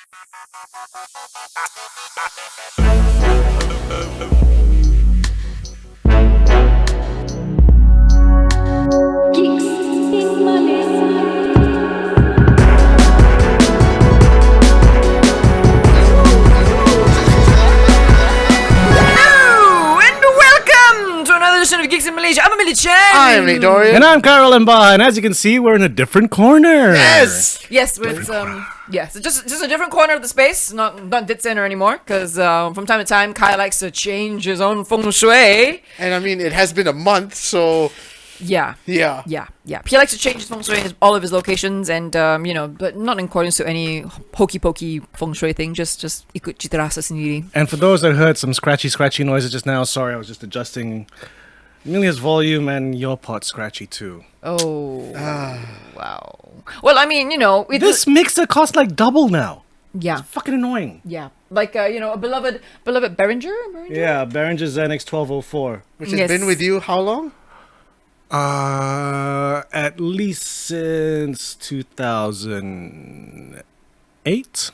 Geeks in Malaysia. Hello and welcome to another edition of Geeks in Malaysia. I'm Amelie Chen. I'm Nick Dorian. And I'm Carol Mba, and as you can see, we're in a different corner. Yes! Yes, with so just a different corner of the space, not dead center anymore. Because from time to time, Kai likes to change his own feng shui. And I mean, it has been a month, so Yeah. yeah. He likes to change his feng shui in all of his locations, and but not in accordance to any hokey pokey feng shui thing. Just ikut cita rasa sendiri. And for those that heard some scratchy noises just now, sorry, I was just adjusting Amelia's volume and your part scratchy too. Oh, wow. Well, I mean, This mixer costs like double now. yeah, It's fucking annoying. yeah, like a beloved Behringer. Yeah, Behringer ZX 1204. Which has Yes. been with you how long? At least since 2008,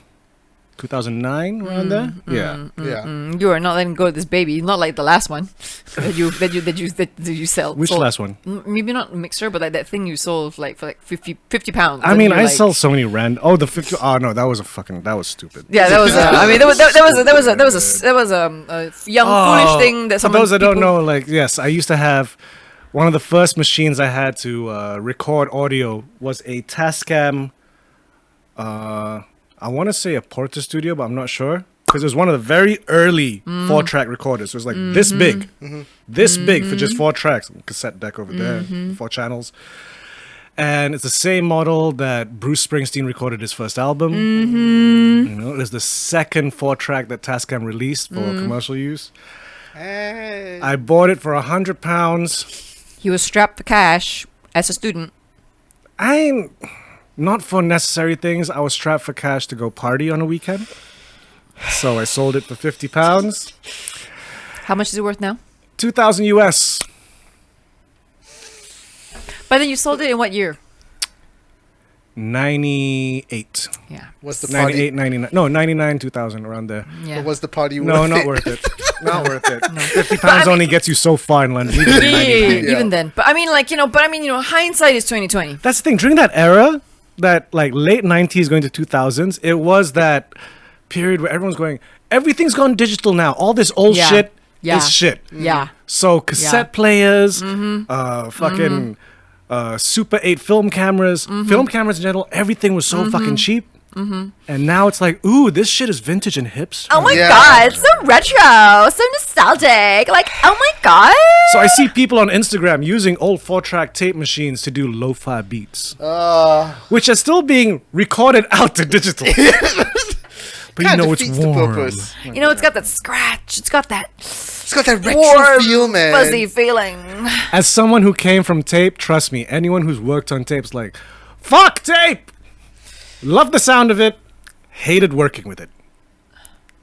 2009, around there. Yeah. Yeah. You are not letting go of this baby. Not like the last one that you sell. Which sold. last one? Maybe not mixer, but like that thing you sold like for like 50 pounds. I and mean, you're I like- sell so many random. Oh, the 50. Oh no, that was stupid. Yeah, that was. I mean, there was a young foolish thing that For some those that don't people- know, like, yes, I used to have one of the first machines I had to record audio was a Tascam. I want to say a Porta Studio, but I'm not sure because it was one of the very early 4-track recorders. So it was like this big, this big for just 4 tracks. Cassette deck over there, 4 channels. And it's the same model that Bruce Springsteen recorded his first album. It was the second 4-track that Tascam released for commercial use. Hey. I bought it for £100. He was strapped for cash as a student. Not for necessary things. I was strapped for cash to go party on a weekend. So I sold it for £50. How much is it worth now? 2,000 US. But then you sold it in what year? 98. Yeah. What's the party? 98, 99. No, 99, 2000, around there. Yeah. Was the party No, worth not it? worth it. Not worth it. £50 only gets you so far in London. Even in 99. Yeah, even then. But I mean, hindsight is 2020. That's the thing. During that era, that like late 90s going to 2000s, it was that period where everyone's going, everything's gone digital now. All this old Yeah. shit Yeah. is shit. Yeah. So cassette players, fucking Super 8 film cameras, film cameras in general, everything was so fucking cheap. And now it's like, ooh, this shit is vintage and hips. Oh my Yeah. god, so retro, so nostalgic. Like, oh my god. So I see people on Instagram using old 4-track tape machines to do lo-fi beats, which are still being recorded out to digital. But you Kinda know it's defeats the warm. purpose. It's got that scratch. It's got that It's got that retro warm, feel, man. fuzzy feeling. As someone who came from tape, trust me, anyone who's worked on tape's like, fuck tape! Love the sound of it, hated working with it.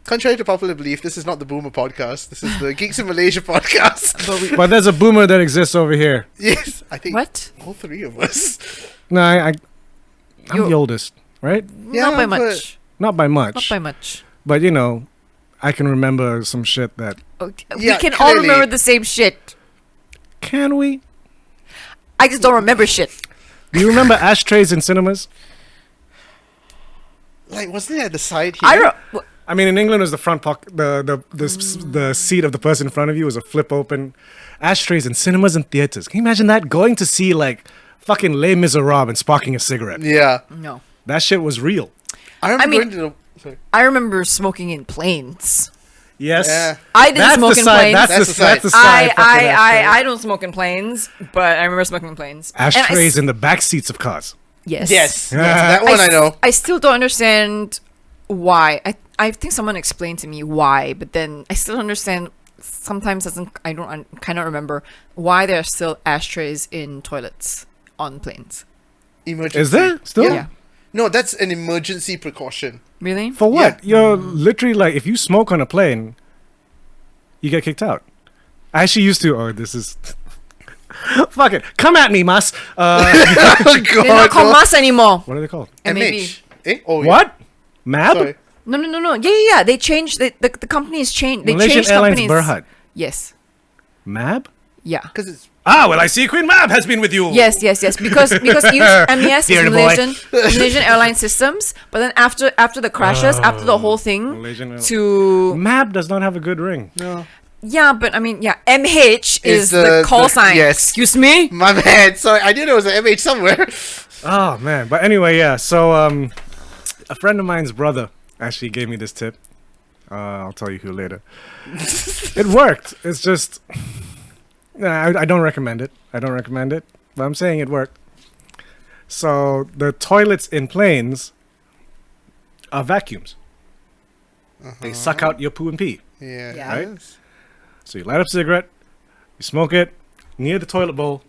Contrary to popular belief, this is not the Boomer podcast. This is the Geeks in Malaysia podcast. But there's a boomer that exists over here. Yes, I think What? all 3 of us. No, I'm You- the oldest, right? Not by but- much. Not by much. Not by much. But I can remember some shit that... Yeah, we can all clearly. remember the same shit. Can we? I just don't remember shit. Do you remember ashtrays in cinemas? Like, wasn't it at the side here? I mean, in England, it was the front pocket, the seat of the person in front of you was a flip open. Ashtrays in cinemas and theaters. Can you imagine that? Going to see like fucking Les Miserables and sparking a cigarette. Yeah. No. That shit was real. I remember I mean- going to the... Sorry. I remember smoking in planes. Yes. Yeah. I didn't That's smoke the in side. planes. That's the That's the side. side. fucking ashtrays. I don't smoke in planes, but I remember smoking in planes. And I Ashtrays in the back seats of cars. Yes. Yes. That one I know. I still don't understand why. I think someone explained to me why, but then I still don't understand. Sometimes I cannot remember why there are still ashtrays in toilets on planes. Emergency. Is there still? Yeah. No, that's an emergency precaution. Really? For what? You're literally like, if you smoke on a plane, you get kicked out. I actually used to. Oh, this is. Fuck it. Come at me, mas. Oh, God. They're not called no. mas anymore. What are they called? MAB. MH. Eh? Oh, yeah. What? Mab? Sorry. No. Yeah. They changed. The company is changed. They Malaysian changed Airlines companies. Berhad. Yes. Mab? Yeah. Because it's Well, I see Queen Mab has been with you. Yes. Because MES Dear is boy. Malaysian Airline Systems, but then after the crashes, after the whole thing, Malaysian to Mab does not have a good ring. no. yeah, but I mean MH is Is the call the- sign. yes. Excuse me. My bad. Sorry, I knew there was an MH somewhere. Oh man. But anyway, yeah. So a friend of mine's brother actually gave me this tip. I'll tell you who later. It worked. It's just I don't recommend it. But I'm saying it worked. So the toilets in planes are vacuums. They suck out your poo and pee. Yeah. Yeah. Right? So you light up a cigarette, you smoke it near the toilet bowl,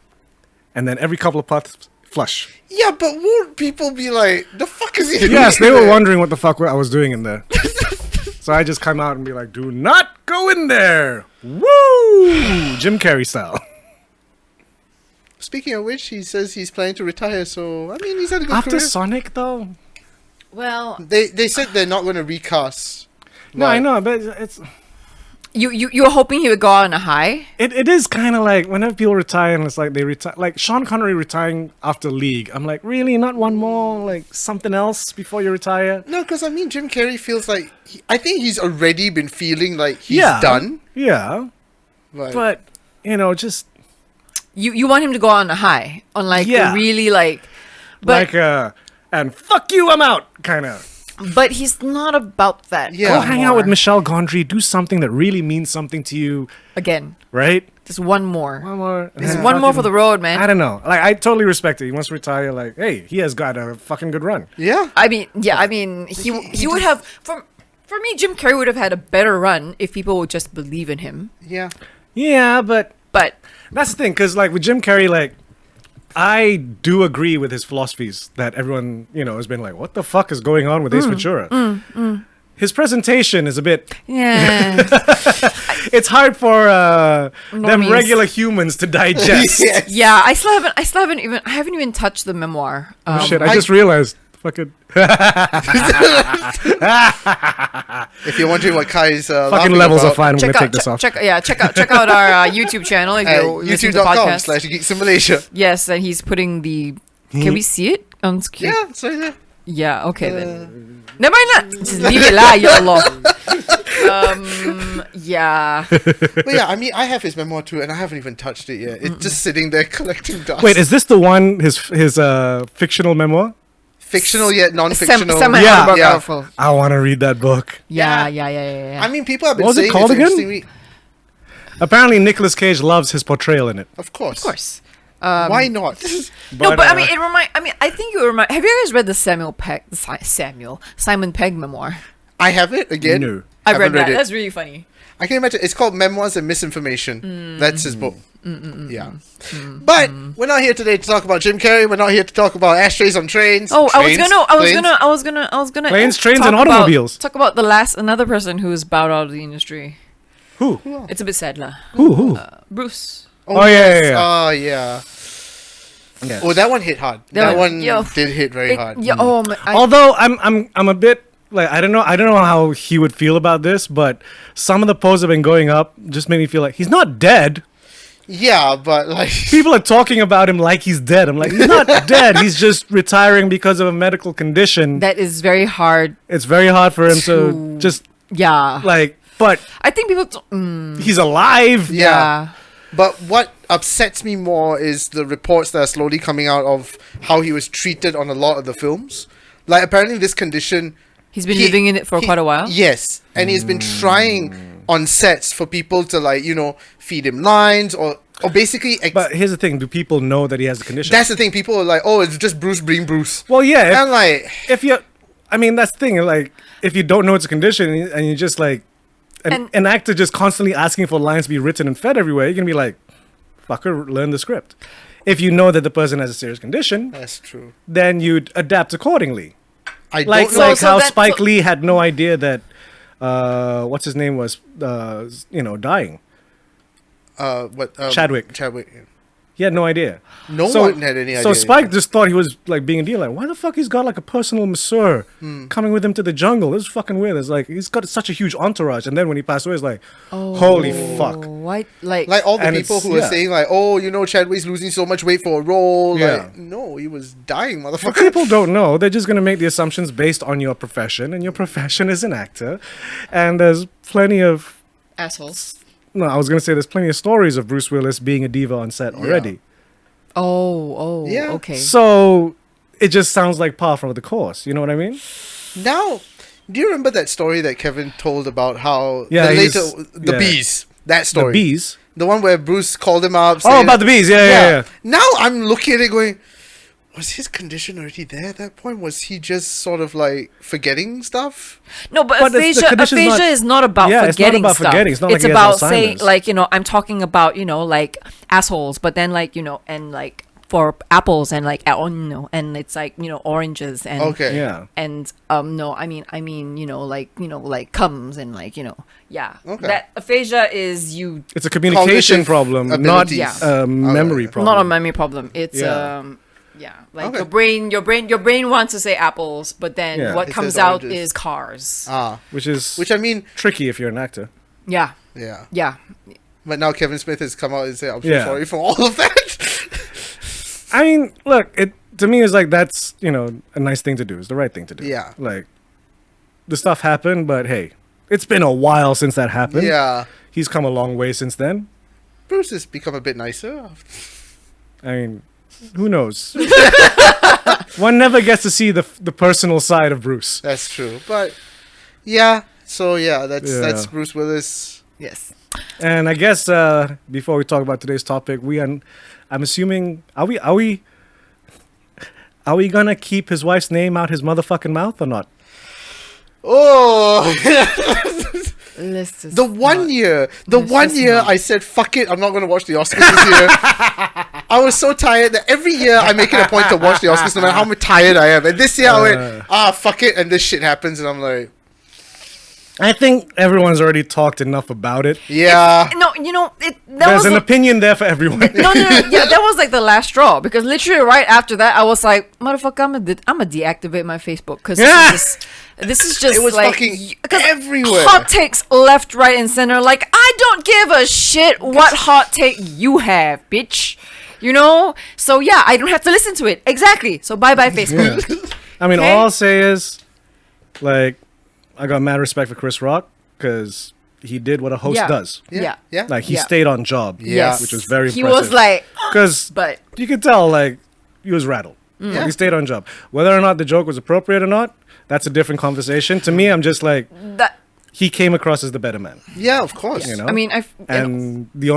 and then every couple of puffs, flush. Yeah, but won't people be like, the fuck is he doing? Yes, they were there?" wondering what the fuck I was doing in there. So I just come out and be like, do not go in there. Woo! Jim Carrey style. Speaking of which, he says he's planning to retire, so I mean, he's had a good After career. Sonic, though? Well, They said they're not going to recast. No, Like, I know, but it's you were hoping he would go out on a high. it is kind of like whenever people retire and it's like they retire, like Sean Connery retiring after League. I'm like, really, not one more, like something else before you retire? No, because I mean, Jim Carrey feels like I think he's already been feeling like he's Yeah. done. Yeah, Like, but just You want him to go out on a high, on like Yeah. a really like, but like and fuck you, I'm out, kind of. but he's not about that. Yeah. Go hang out with anymore. Michelle Gondry. Do something that really means something to you, Again. right? Just one more. One more. Just one more for the road, man. I don't know. Like, I totally respect it. He wants to retire. Like, hey, he has got a fucking good run. yeah. I mean, he would have for me. Jim Carrey would have had a better run if people would just believe in him. Yeah. Yeah, but But that's the thing. Because, like, with Jim Carrey, like, I do agree with his philosophies that everyone, has been like, what the fuck is going on with Ace Ventura? His presentation is a bit... yeah, It's hard for them Normies. regular humans to digest. Yes. yeah. I haven't even touched the memoir. Shit, I just realized. Fucking... If you're wondering what Kai's Fucking laughing levels about, are fine. I'm going to take this off. check out our YouTube channel if at you're listening to the podcast. youtube.com/Geeks in Malaysia. Yes, and he's putting the. Can we see it on screen? Yeah, it's right there. Yeah. Okay then. Never mind that. Just leave it lah, ya Allah. Yeah. But yeah, I mean, I have his memoir too, and I haven't even touched it yet. It's just sitting there collecting dust. Wait, is this the one, his fictional memoir? fictional yet non-fictional? Semi-autobiographical. Yeah. I want to read that book. Yeah. I mean, people have been What was it saying called it's an again? interesting read. Apparently, Nicolas Cage loves his portrayal in it. Of course. Of course. Why not? No, but I mean, I think you remind. Have you guys read the Simon Pegg memoir? I have it again. No. I've read Haven't that. it. That's really funny. I can imagine. It's called Memoirs and Misinformation. That's his book. Yeah. But we're not here today to talk about Jim Carrey. We're not here to talk about ashtrays on trains. Oh, Trains, I was planes. gonna. Planes, trains, talk and about- automobiles. Talk about another person who's bowed out of the industry. Who? It's a bit sad lah. Who? Bruce. Oh, yeah. Oh, yeah. Yeah. Oh, that one hit hard. That That one- one yo. did hit very hard. Yeah. Oh, my, Although I'm a bit like I don't know how he would feel about this, but some of the posts have been going up just made me feel like he's not dead. Yeah, but like... People are talking about him like he's dead. I'm like, he's not dead. He's just retiring because of a medical condition. that is very hard. It's very hard for him to to- just Yeah. like, but I think people. he's alive. Yeah. But what upsets me more is the reports that are slowly coming out of how he was treated on a lot of the films. Like, apparently this condition... He's been living in it for quite a while. Yes. And he's been trying on sets for people to, like, feed him lines or basically... But here's the thing: do people know that he has a condition? that's the thing. People are like, oh, it's just Bruce being Bruce. well, yeah. And I'm like... If you, I mean, that's the thing. Like, if you don't know it's a condition and you just like, an actor just constantly asking for lines to be written and fed everywhere, you're gonna be like, fucker, learn the script. If you know that the person has a serious condition, That's true. then you'd adapt accordingly. I Like, don't know. like So how that- Spike so- Lee had no idea that, what's his name was, dying. What? Chadwick. Chadwick. Yeah. He had no idea. No one had any idea. So Spike just thought he was like being a deal. Like, why the fuck he's got like a personal masseur coming with him to the jungle? This is fucking weird. It's like he's got such a huge entourage, and then when he passed away, it's like, holy fuck. What? Like all the And people it's- who were yeah. saying like, oh, Chadwick's losing so much weight for a role. Yeah. Like, no, he was dying, But motherfucker. people don't know. They're just going to make the assumptions based on your profession, and your profession is an actor. And there's plenty of assholes. no, I was going to say there's plenty of stories of Bruce Willis being a diva on set already. Oh, Yeah. okay. So it just sounds like par for the course. You know what I mean? Now, do you remember that story that Kevin told about how Yeah, the he's- the yeah. bees? That story. The bees. The one where Bruce called him up. Oh, saying- about the bees. Yeah. Now I'm looking at it going, was his condition already there at that point? Was he just sort of like forgetting stuff? No, but, But it's- the condition's aphasia not- is not about Yeah, it's not forgetting about stuff. forgetting. It's not like he has about saying, Alzheimer's. I'm talking about, like assholes, but then and like for apples and like, and it's like, oranges and Okay. Yeah. and no, I mean like comes and like yeah. Okay. That aphasia is you It's a communication Cognitive problem, not abilities. Yeah. a memory Okay. problem. not a memory problem. It's Yeah. like Okay. your brain wants to say apples, but then Yeah. what It comes says out oranges. is cars. Which I mean, tricky if you're an actor. Yeah. yeah. Yeah. But now Kevin Smith has come out and said, I'm so Yeah. sorry for all of that. I mean, look, it to me is like that's a nice thing to do. It's the right thing to do. Yeah. Like the stuff happened, but hey, it's been a while since that happened. Yeah. He's come a long way since then. Bruce has become a bit nicer. I mean, who knows? One never gets to see the personal side of Bruce. That's true. But yeah. So yeah, that's Yeah. Bruce Willis. Yes. And I guess before we talk about today's topic, I'm assuming are we gonna keep his wife's name out his motherfucking mouth or not? Oh, Let's just the one not- year just not. I said, fuck it, I'm not going to watch the Oscars this year. I was so tired that every year I make it a point to watch the Oscars no matter how tired I am. And this year I went, fuck it, and this shit happens, and I'm like, I think everyone's already talked enough about it. yeah. No, that There's was an opinion there for everyone. no. Yeah, that was like the last straw because literally right after that, I was like, motherfucker, I'm gonna deactivate my Facebook because Yeah. this is just It was like fucking 'cause everywhere. hot takes left, right, and center. Like I don't give a shit what hot take you have, bitch. So yeah, I don't have to listen to it. Exactly. So bye Facebook. Yeah. I mean, Okay. all I'll say is, like, I got mad respect for Chris Rock because he did what a host Yeah. does. Yeah. Yeah. Like, he Yeah. stayed on job. Yes. Which was very He impressive. was like, Because but you could tell, like, he was rattled. Yeah. He stayed on job. Whether or not the joke was appropriate or not, that's a different conversation. To me, I'm just like, that. he came across as the better man. Yeah, of course. You know? I mean, And the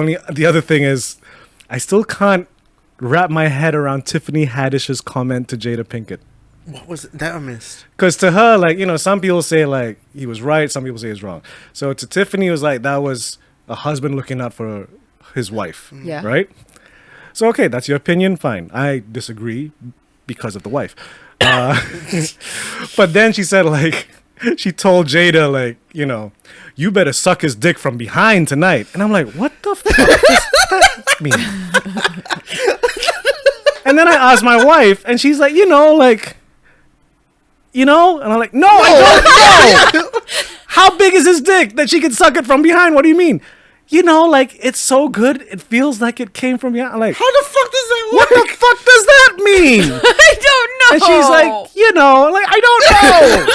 other thing is, I still can't wrap my head around Tiffany Haddish's comment to Jada Pinkett. What was that I missed? Because to her, like, some people say, like, he was right, some people say he's wrong. So to Tiffany, it was like, that was a husband looking out for his wife. Yeah. Right? So, okay, that's your opinion, fine. I disagree because of the wife. But then she said, like, she told Jada, like, you better suck his dick from behind tonight. And I'm like, what the fuck does that mean? And then I asked my wife, and she's like, and I'm like, no, I don't know. How big is his dick that she can suck it from behind? What do you mean? Like, it's so good, it feels like it came from behind. I'm like, How the fuck does that what work? the fuck does that mean? I don't know. And she's like, like, I don't know.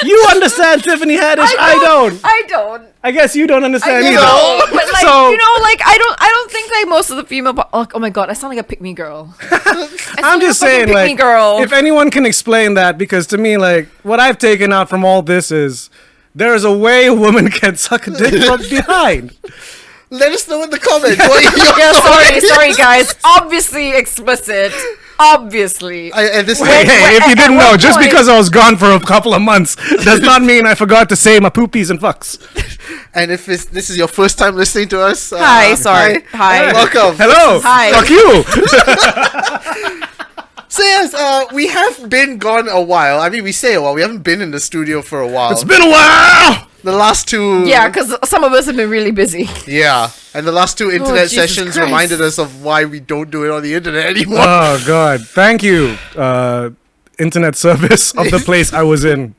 You understand, Tiffany Haddish. I don't. I don't. I guess you don't understand I either. know, but like So- like I don't think like most of the female. Oh my god, I sound like a pick me girl. I'm just saying, like, girl. if anyone can explain that, because to me, like, what I've taken out from all this is there is a way a woman can suck a dick from behind. Let us know in the comments. What your yeah, thought sorry is. guys. Obviously explicit. Obviously. And this Hey, if you didn't at know, what just point- because I was gone for a couple of months does not mean I forgot to say my poopies and fucks. And if this is your first time listening to us, Hi, sorry. Hi. welcome. Hello. Hi. Fuck you. So yes, we have been gone a while. I mean, we say a while. We haven't been in the studio for a while. It's been a while. The last two. Yeah, because some of us have been really busy. Yeah, And the last two internet Jesus sessions Christ. reminded us of why we don't do it on the internet anymore. Oh God! Thank you, internet service of the place I was in.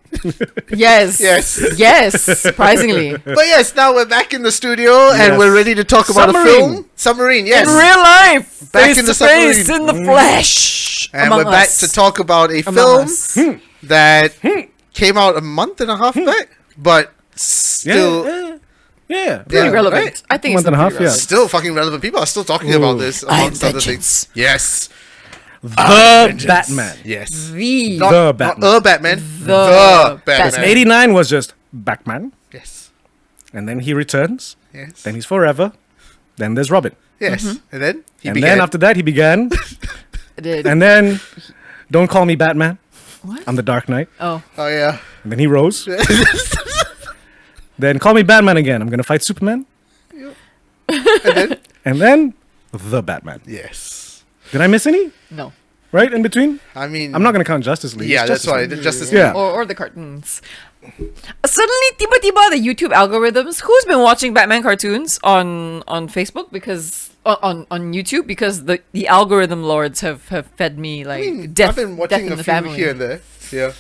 Yes. Yes. Yes. Surprisingly. But yes, now we're back in the studio and Yes. we're ready to talk about a Submarine. film. Submarine, yes. In real life. Back Face in the to face. submarine. In the flesh. And among we're back us. to talk about a Among film us. that came out a month and a half back, but still, Yeah. Pretty Yeah, relevant. right? I think Month it's and a half, pretty relevant. still fucking relevant. People are still talking about this amongst other things. Yes. The Batman. Yes. The Not, The not Batman. a Batman. The Batman. Batman. 89 was just Batman, Yes. and then he returns. Yes. Then he's forever. Then there's Robin. Yes. Mm-hmm. And then he And began. then after that, he began. It did. And then, don't call me Batman. What? I'm the Dark Knight. Oh. Oh yeah. And then he rose. Then call me Batman again. I'm gonna fight Superman. And then And then the Batman. yes. Did I miss any? No. Right in between? I mean, I'm not gonna count Justice League. Yeah, It's that's Justice why League. the Justice Yeah. Or the cartoons. Suddenly, tiba-tiba, the YouTube algorithms. Who's been watching Batman cartoons on Facebook? Because on YouTube, because the algorithm lords have fed me like I mean, death. I've been death watching in a the few family. here and there. Yeah.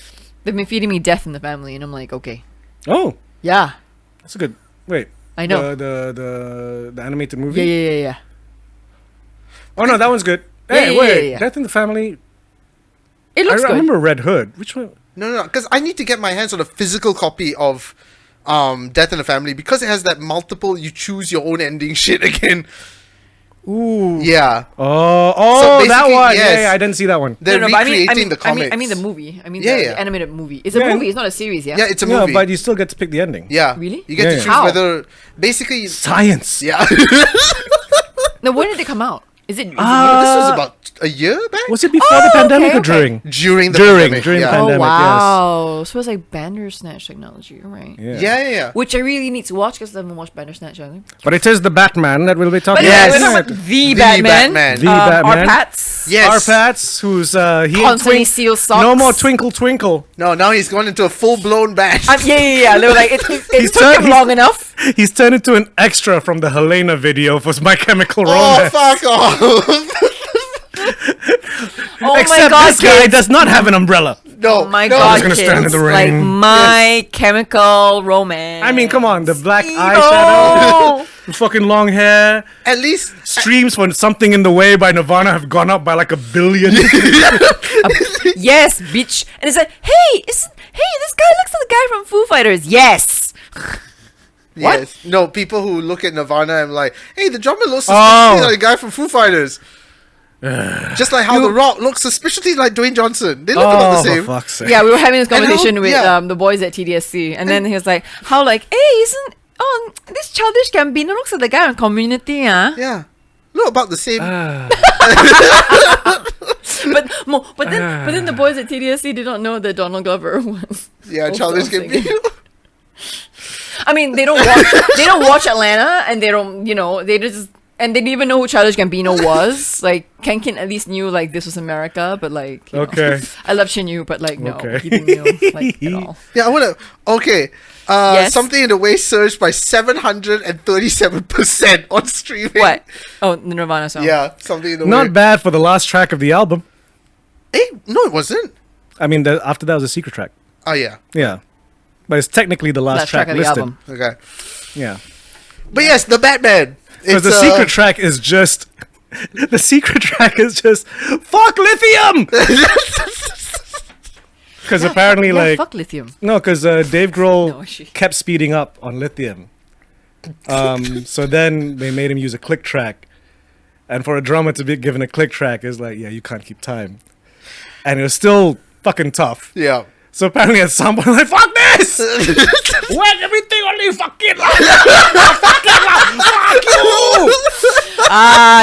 They've been feeding me death in the family, and I'm like, okay, Oh, yeah, that's a good. Wait. I know. The animated movie. Yeah. Oh no, that one's good. Yeah, Hey, yeah, wait. yeah, yeah. Death in the Family. It I looks good. remember Red Hood. Which one? No, because I need to get my hands on a physical copy of Death in the Family because it has that multiple you choose your own ending shit again. Ooh. Yeah. Oh, that basically, one. yes. Yeah, I didn't see that one. They're but recreating the comics. I mean the movie. I mean Yeah, the yeah. animated movie. It's a Yeah. movie. It's not a series. Yeah. Yeah, it's a Yeah, movie. but you still get to pick the ending. Yeah. Really? You get Yeah, to yeah. choose How? whether basically Science. yeah. Now, when did they come out? Is it? this was Uh, about a year back? Was it before the pandemic okay, or okay. during? During the During pandemic. the yeah. Oh pandemic. wow! So it's like Bandersnatch technology, you're right? Yeah. Yeah. Which I really need to watch because I haven't watched Bandersnatch. I think. But it is the Batman that we'll be talking But Yes. anyway, we're about. talking about the The Batman. Batman. The Batman. Our Pats. Yes. Arpats, who's he Constantly steals socks. no more twinkle twinkle. No, now he's gone into a full-blown bat. Yeah. They were like, it He's took turned- him long enough. He's turned into an extra from the Helena video for My Chemical Oh, Romance. fuck off. Oh Except my god, this guy kids. does not have an umbrella. No. Oh my no. god, He's gonna stand in kids. the Like rain. My Chemical Romance. I mean, come on, the black Ew. eyeshadow, the fucking long hair, At least streams for Something in the Way by Nirvana have gone up by like 1 billion. Yes, bitch. And it's like, hey, this guy looks like the guy from Foo Fighters. Yes. What? Yes. No, people who look at Nirvana and like, hey, the drummer looks Oh. suspiciously like the guy from Foo Fighters. Just like how The Rock looks suspiciously like Dwayne Johnson. They look about the oh, same. for fuck's sake. Yeah, we were having this And how- conversation with yeah. the boys at TDSC, and then he was like, "How like, hey, isn't this Childish Gambino looks like the guy on Community, ah?" Yeah. Look about the same. But then the boys at TDSC did not know that Donald Glover was. Yeah, also Childish singing. Gambino. I mean, they don't watch Atlanta, and they don't, they just. And they didn't even know who Childish Gambino was. Like, Ken at least knew, like, this was America, but, like, you know. Okay. I love she knew, but, like, no, Okay. he didn't know, like, at all. Yeah, I wanna. Okay. Yes? Something in the way surged by 737% on streaming. What? Oh, the Nirvana song. Yeah, something in the way. Not bad for the last track of the album. No, it wasn't. I mean, after that was a secret track. Oh yeah. Yeah. But it's technically the last, track, of the listed. album. Okay. Yeah. But yes, the Batman. Because the secret track is just... The secret track is just... Fuck lithium! Because apparently, Yeah, like... fuck lithium. No, because Dave Grohl No, she- kept speeding up on lithium. So then they made him use a click track. And for a drummer to be given a click track is like, yeah, you can't keep time. And it was still fucking tough. Yeah. So apparently at some point, like, fuck this! Why everything only fucking loud? Fuck you!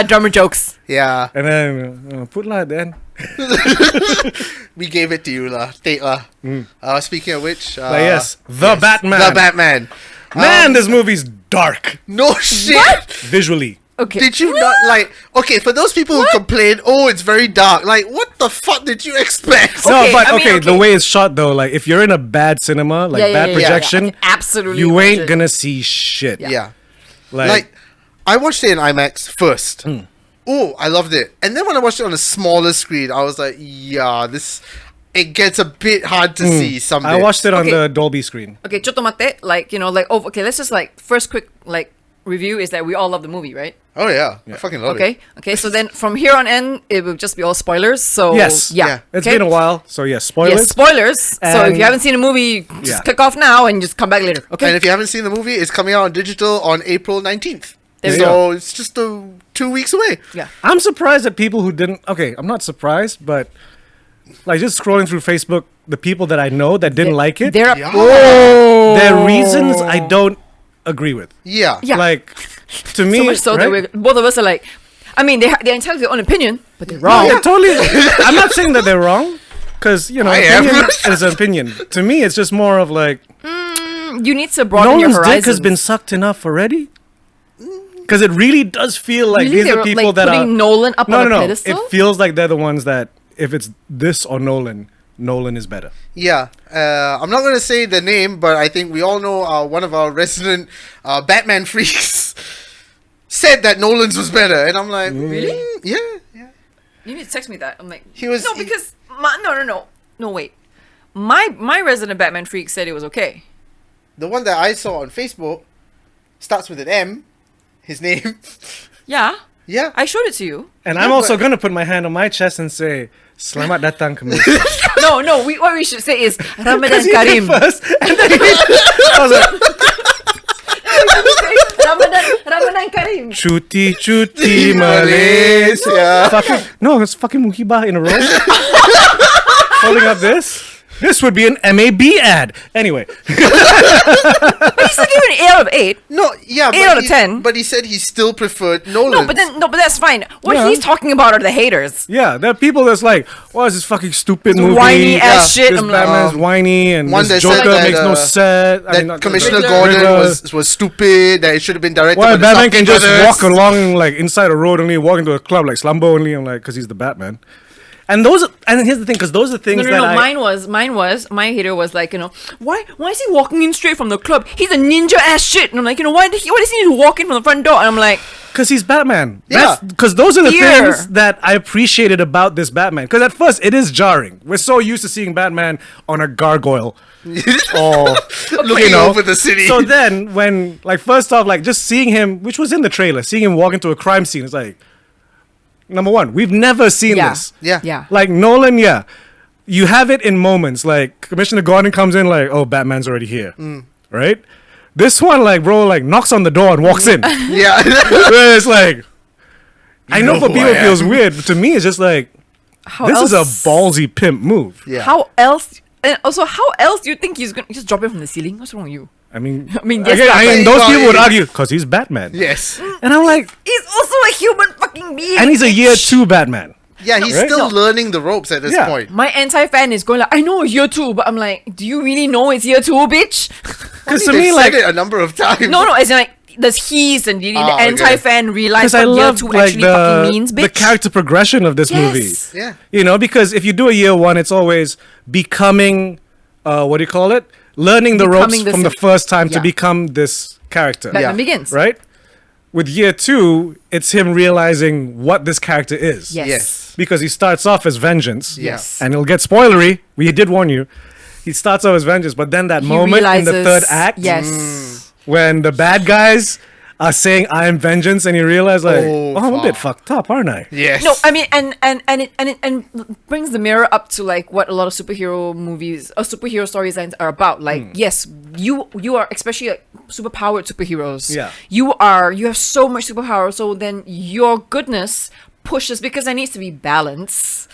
Drummer jokes. Yeah. And then, put like then. We gave it to you, lah. Take lah. Speaking of which, But yes, the Batman. the Batman. Man, this movie's dark. No shit. Visually. Okay. Did you not like? Okay, for those people who complain, oh, it's very dark. Like, what the fuck did you expect? No, Okay, but I mean, okay, the okay. way it's shot though, like if you're in a bad cinema, like bad projection, I can absolutely. you ain't imagine. gonna see shit. Yeah. Like, I watched it in IMAX first. Oh, I loved it. And then when I watched it on a smaller screen, I was like, yeah, it gets a bit hard to see some I bits. watched it on Okay. the Dolby screen. Okay, ちょっと待って, like, okay, let's just like, first quick, like, review is that we all love the movie, right? Oh, yeah. I fucking love it. Okay, so then from here on in, it will just be all spoilers, so, Yes. yeah. It's okay? been a while, so yes, spoilers. Yes, spoilers. So if And- you haven't seen the movie, just Yeah. click off now and just come back later, okay? And if you haven't seen the movie, it's coming out on digital on April 19th. There we So it's just 2 weeks away. yeah. I'm surprised at people who didn't. Okay, I'm not surprised, but like just scrolling through Facebook, the people that I know that didn't like it, They're Yeah. their reasons I don't agree with. Yeah. Yeah. Like to me, so much so that right? both of us are like, I mean, they're entitled to their own opinion, but they're No, wrong. yeah, totally. I'm not saying that they're wrong, because I am. opinion is an opinion. To me, it's just more of like You need to broaden your Nolan's horizons. dick has been sucked enough already. Because it really does feel like really, these they are were people like that putting are Nolan up on a no. pedestal. It feels like they're the ones that if it's this or Nolan, Nolan is better. Yeah. I'm not going to say the name, but I think we all know one of our resident Batman freaks said that Nolan's was better. And I'm like, Really? Yeah. You need to text me that. I'm like, He was- no, because no, wait. My resident Batman freak said it was okay. The one that I saw on Facebook starts with an M, his name. Yeah, Yeah. I showed it to you. And I'm also gonna put my hand on my chest and say, "Selamat datang kembali." No, what we should say is Ramadan Because he did Karim. first, and then I was like, Ramadan Karim. "Cuti Malaysia." Fucking no, it's fucking Muhibah in a row. Holding up this. This would be an MAB ad. Anyway, But he still gave it an 8 out of 8. No, yeah. 8 out of 10. But he said he still preferred Nolan. No, but that's fine. What Yeah. he's talking about are the haters. yeah, there are people that's like, "What is this fucking stupid This movie? whiny ass shit." This I'm like, Batman's whiny, and one this that said Joker that, makes no sense." I that mean, not- Commissioner Riddler. Gordon Riddler. was stupid. That it should have been directed Why by the Batman Safdie can just brothers. walk along like inside a road only, walk into a club like Slumbo only. I'm like, because he's the Batman. And here's the thing, because those are things No, that my hater was like, why is he walking in straight from the club? He's a ninja ass shit. And I'm like, why does he need to walk in from the front door? And I'm like, because he's Batman. Yeah. Because those are the Fear. things that I appreciated about this Batman. Because at first it is jarring. We're so used to seeing Batman on a gargoyle. Or Looking over the city. So then when first off, just seeing him, which was in the trailer, seeing him walk into a crime scene, it's like, number one, we've never seen yeah, this. yeah. Like Nolan, yeah. You have it in moments. Like Commissioner Gordon comes in like, oh, Batman's already here. Right? This one, knocks on the door and walks in. yeah. Where it's like, I know know for who people I it feels am. weird, but to me it's just like, How this else, is a ballsy pimp move. Yeah. How else? And also, how else do you think he's gonna just drop it from the ceiling? What's wrong with you? I mean, yes, again, but- those people would argue, because he's Batman. Yes. And I'm like, He's also a human fucking being. and he's a year 2 Batman. Yeah, he's Right? still No. learning the ropes at this Yeah. point. My anti-fan is going like, I know it's year 2, but I'm like, do you really know it's year 2, bitch? Because to They've me, said it a number of times. No, as in like, does he's and really the okay. anti-fan realize because I what year love 2 like actually fucking means, bitch? the character progression of this Yes. movie. Yeah. You know, because if you do a year 1, it's always becoming, what do you call it? Learning the ropes Becoming the from the sim- first time to Yeah. become this character. Batman Yeah. Begins. Right? With year 2, it's him realizing what this character is. Yes. Yes. Because he starts off as vengeance. Yes. And he'll get spoilery. We did warn you. He starts off as vengeance, but then that He moment in the realizes- third act Yes. when the bad guys are saying I am vengeance and you realize like, Oh, I'm a bit fuck. fucked up, aren't I? Yes. No, I mean, and it brings the mirror up to like what a lot of superhero movies or superhero storylines are about. Like, yes, you are especially like superpowered superheroes. Yeah. you have so much superpower. So then your goodness pushes because there needs to be balance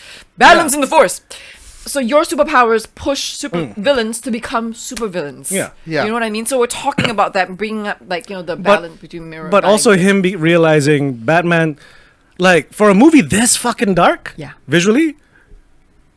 in the force. So your superpowers push super villains to become super villains. Yeah. Yeah. You know what I mean? So we're talking about that, bringing up like the balance between mirror. But also him realizing Batman, like for a movie this fucking dark, Yeah. visually,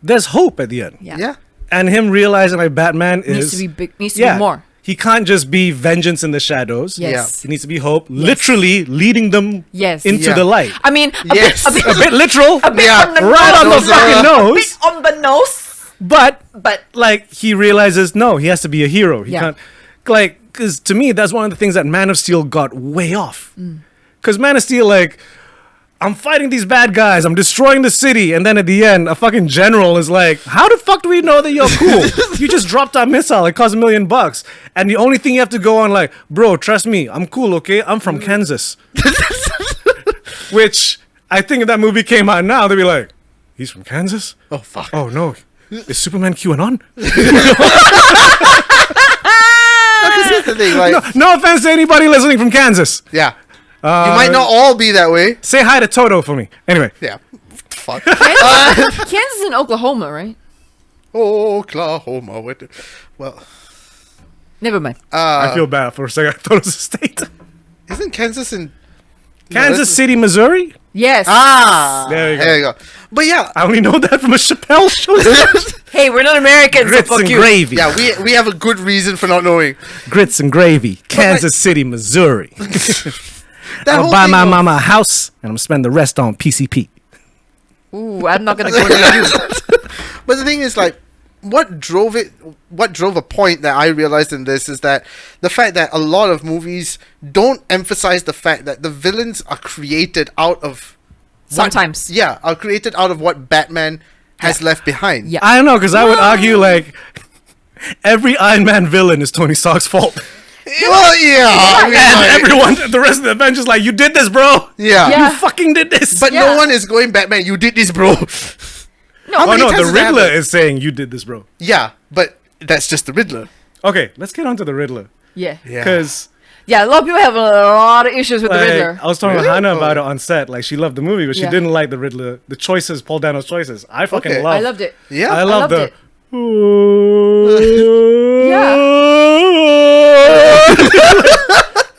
there's hope at the end. yeah, Yeah. And him realizing like Batman needs is to be big, needs to be more. He can't just be vengeance in the shadows. Yes. He needs to be hope, literally leading them Yes. into Yeah. the light. I mean, Yes. a bit, A bit literal, a bit Yeah. on the right nose, on the Those fucking are- a nose. bit on the nose. But But like he realizes no, he has to be a hero. He Yeah. can't because to me that's one of the things that Man of Steel got way off. Because Man of Steel, like, I'm fighting these bad guys, I'm destroying the city, and then at the end, a fucking general is like, how the fuck do we know that you're cool? You just dropped our missile, it cost $1 million. And the only thing you have to go on, like, bro, trust me, I'm cool, okay? I'm from Kansas. Which, I think if that movie came out now, they'd be like, he's from Kansas? Oh, fuck. Oh, no. Is Superman QAnon? Because here's the thing, like, No offense to anybody listening from Kansas. yeah. You might not all be that way. Say hi to Toto for me. Anyway. Yeah. Fuck. Kansas is in Oklahoma, right? Oklahoma. Well, Never mind. I feel bad for a second. I thought it was a state. isn't Kansas in... Kansas City, Missouri? Yes. There you go. There you go. But yeah, I only know that from a Chappelle show. Hey, we're not Americans, so Grits fuck and you. gravy. yeah, we have a good reason for not knowing. Grits and gravy. Kansas City, Missouri. That I'll whole buy thing my of- mama a house and I'm gonna spend the rest on PCP. Ooh, I'm not gonna go near you. But the thing is, like, what drove a point that I realized in this is that the fact that a lot of movies don't emphasize the fact that the villains are created out of Sometimes. are created out of what Batman has left behind. Yeah. I don't know, because I would argue like every Iron Man villain is Tony Stark's fault. Well, yeah. I mean, And like, everyone, the rest of the Avengers, like, you did this, bro. yeah. Yeah. You fucking did this. But Yeah. no one is going, Batman, you did this, bro. No. How Oh many no, times the does that Riddler happen? is saying you did this, bro. Yeah, but that's just the Riddler. Okay, let's get on to the Riddler. Yeah. Yeah. Because Yeah, a lot of people have a lot of issues with the Riddler. I was talking Really? with Hannah Oh. about it on set. Like, she loved the movie, but she Yeah. didn't like the Riddler. The choices, Paul Dano's choices. I fucking Okay. love. I loved it. Yeah. I love loved the. it.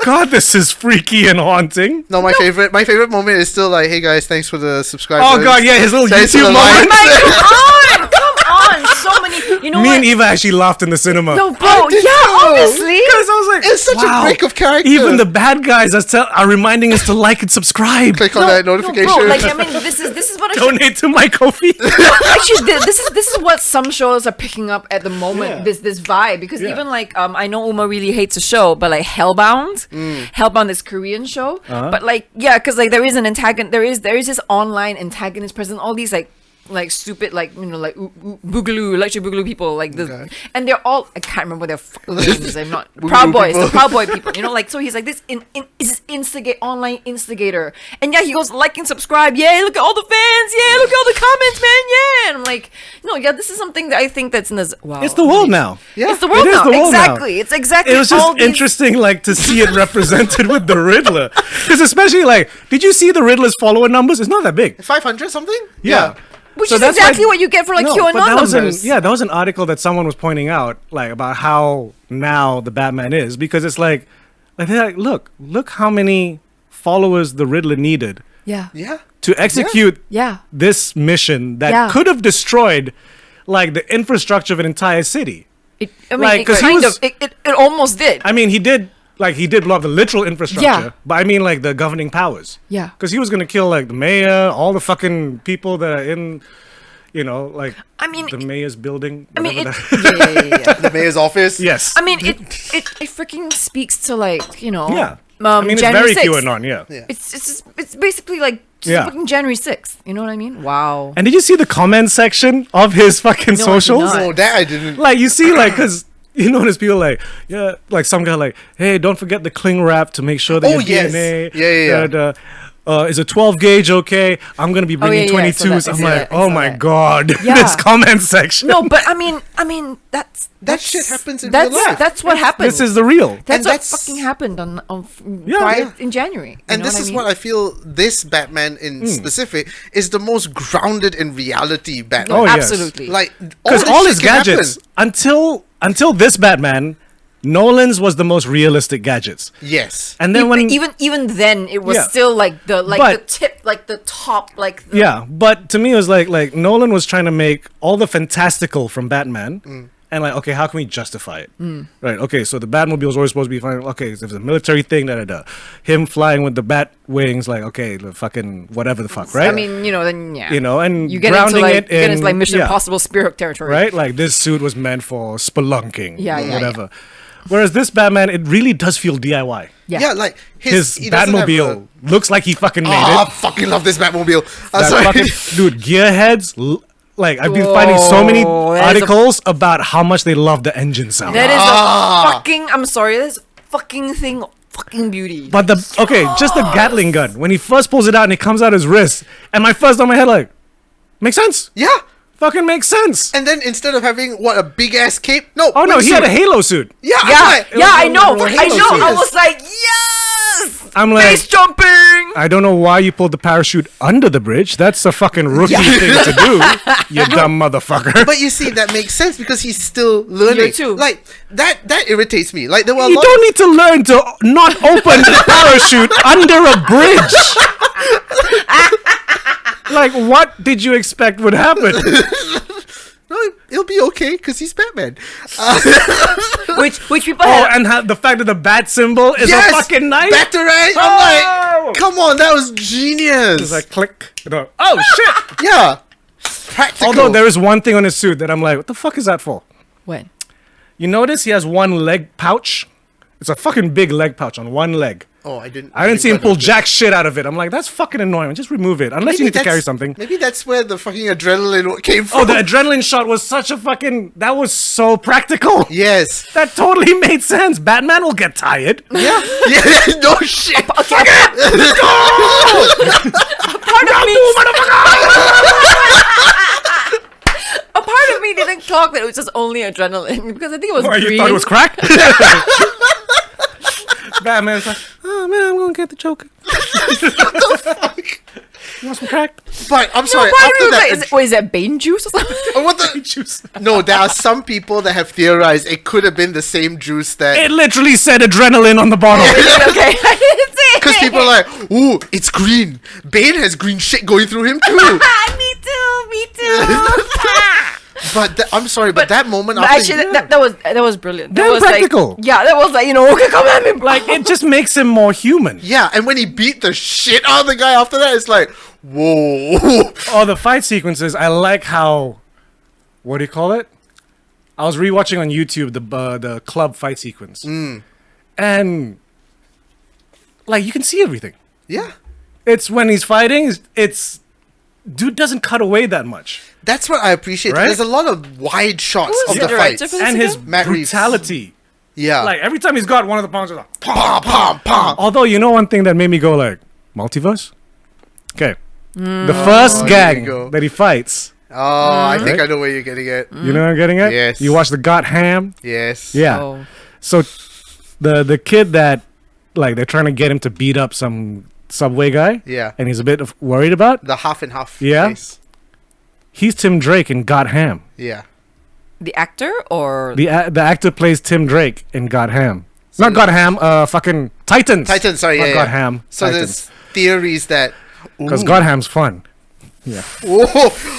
God, this is freaky and haunting. No, my favorite moment is still like, hey guys, thanks for the subscribers. Oh god, yeah, his little Thanks for YouTube the moment. likes. Come on, so many. You know Me what? and Eva actually laughed in the cinema. No, bro. I did Yeah, too. obviously. Because I was like, It's such wow, a break of character. even the bad guys are reminding us to like and subscribe. Click on that notification. No, bro, like I mean, this is what I should. Donate to my Ko-fi. Actually, this is what some shows are picking up at the moment. Yeah. This vibe because Yeah. even like I know Uma really hates the show, but like Hellbound, Hellbound is Korean show, but like yeah, because like there is an antagonist, there is this online antagonist present. All these like stupid like like boogaloo electric boogaloo people like this, Okay. and they're all I can't remember their fucking names. I'm not Boogaloo Proud Boys, people. the Proud Boy people. Like so he's like this is online instigator, and yeah he goes like and subscribe. Yeah, look at all the fans. Yeah, look at all the comments, man. Yeah, and I'm like no, yeah, this is something that I think that's in this. Wow, It's the world now. Yeah. It's the world It is now. the world now. Exactly. It's exactly. It was all just these- interesting, like, to see it represented with the Riddler. Because especially, like, did you see the Riddler's follower numbers? It's not that big. 500 something? Yeah. Which So is that's exactly like- what you get for like No, QAnon but that was numbers. that was an article that someone was pointing out, like, about how now the Batman is. Because it's like they're like, look how many followers the Riddler needed Yeah. Yeah. to execute Yeah. this mission that Yeah. could have destroyed, like, the infrastructure of an entire city. I mean, Like, it 'cause he kind was- of. It almost did. I mean, he did blow up the literal infrastructure, Yeah. but I mean, like, the governing powers. Yeah. Because he was going to kill, like, the mayor, all the fucking people that are in, like, I mean, the mayor's building. I mean, it. whatever Yeah. The mayor's office. yes. I mean, it freaking speaks to like yeah. I mean, it's January very 6th. QAnon, yeah. Yeah. It's basically like just Yeah. fucking January 6th. You know what I mean? Wow. And did you see the comment section of his fucking No, I did socials? not. Oh, that I didn't. Like, you see, like, because you notice people like, yeah, like some guy like, hey, don't forget the cling wrap to make sure that Oh, your yes. DNA. Yeah. Is a 12 gauge okay? I'm gonna be bringing yeah, I saw 22s. that, I I'm saw like, that, I oh saw my that. god, Yeah. this comment section. No, but I mean that's shit happens in that's, real life. That's what happened. This is the real. That's And what that's- fucking happened on Yeah. prior Yeah. in January. You And know this what is I mean? what I feel this Batman in specific is the most grounded in reality Batman. Oh, yes. Absolutely. Like, Because this all shit his can gadgets happen. until this Batman, Nolan's was the most realistic gadgets. Yes. And then when even then it was Yeah. still like the But- tip like the top like the, yeah, but to me it was like Nolan was trying to make all the fantastical from Batman. And like, okay, how can we justify it? Right, okay, so the Batmobile is always supposed to be fine. Okay, if it's a military thing, him flying with the bat wings, like, okay, the fucking whatever the fuck, right? I mean, then yeah. and you get grounding into like it you get in into like Mission yeah, Impossible Spirit territory. right? Like, this suit was meant for spelunking, Yeah, or yeah, whatever. Whereas this Batman, it really does feel DIY. Yeah, like His he doesn't have Batmobile looks like he fucking made I it. fucking love this Batmobile. That Sorry. fucking dude, gearheads. Like I've been finding so many Oh, that is a- articles about how much they love the engine sound. That is a fucking. I'm sorry. This fucking thing. Fucking beauty. But just the Gatling gun when he first pulls it out and it comes out his wrist, and my first on my head like, makes sense. Yeah. Fucking makes sense. And then instead of having a big ass cape, no. Oh no, he had a wingsuit. Halo suit. Yeah, yeah, yeah. I know. Halo I know. suit. I was like, yes. I'm like, Base jumping. I don't know why you pulled the parachute under the bridge. That's a fucking rookie thing to do. You dumb motherfucker. But you see, that makes sense because he's still learning. Year two. Like that irritates me. Like there were a You lot don't need to learn to not open the parachute under a bridge. Like, what did you expect would happen? No, it'll be okay because he's Batman. Which people Oh, have. and the fact that the bat symbol is a fucking knife. Batarang. Oh! I'm like, come on, that was genius. It's like click. Oh shit! Yeah, practical. Although there is one thing on his suit that I'm like, what the fuck is that for? When? You notice he has one leg pouch. It's a fucking big leg pouch on one leg. Oh, I didn't. I didn't see him pull notice. jack shit out of it. I'm like, that's fucking annoying. Just remove it. Unless you need to carry something. Maybe that's where the fucking adrenaline came from. Oh, the adrenaline shot was such a fucking. That was so practical. Yes. That totally made sense. Batman will get tired. Yeah. Yeah. No shit. Part of me. A part of me didn't clock that it was just only adrenaline because I think it was Or green. you thought it was crack? Batman's like, oh man, I'm gonna get the Joker. You want some crack? But I'm sorry. Part of After me was that, like, is that Bane juice or something? oh, what the? Juice. No, there are some people that have theorized it could have been the same juice that. It literally said adrenaline on the bottle. Okay, I didn't see it. Because people are like, ooh, it's green. Bane has green shit going through him too. Me too. But I'm sorry, but that moment But after. actually, that was brilliant. That Damn was practical. Like, yeah, that was like, okay, come at me. Like, it just makes him more human. Yeah, and when he beat the shit out of the guy after that, it's like, whoa. Oh, the fight sequences, I like how, what do you call it? I was rewatching on YouTube the club fight sequence. And, like, you can see everything. Yeah. It's when he's fighting, it's dude doesn't cut away that much. That's what I appreciate. Right? There's a lot of wide shots Who is of the the fights. director for And his Matt Reeves. brutality. Yeah. Like, every time he's got one of the punches, like, pom, pom, pom. although, you know one thing that made me go like, multiverse? Okay. The first there gang you go. that he fights, Oh, I think Right? I know where you're getting at. you know what I'm getting at? Yes. You watch the Got Ham? Yes. Yeah. Oh. So the kid that, like, they're trying to get him to beat up some subway guy. Yeah. And he's a bit worried about. The half and half. Yeah. Face. He's Tim Drake in Got Ham. Yeah. The actor or The actor plays Tim Drake in Got Ham. Not Got Ham, fucking Titans. Titans, sorry, Not yeah. Got yeah. Ham. So Titans. there's theories that. Because Ooh. God Ham's fun.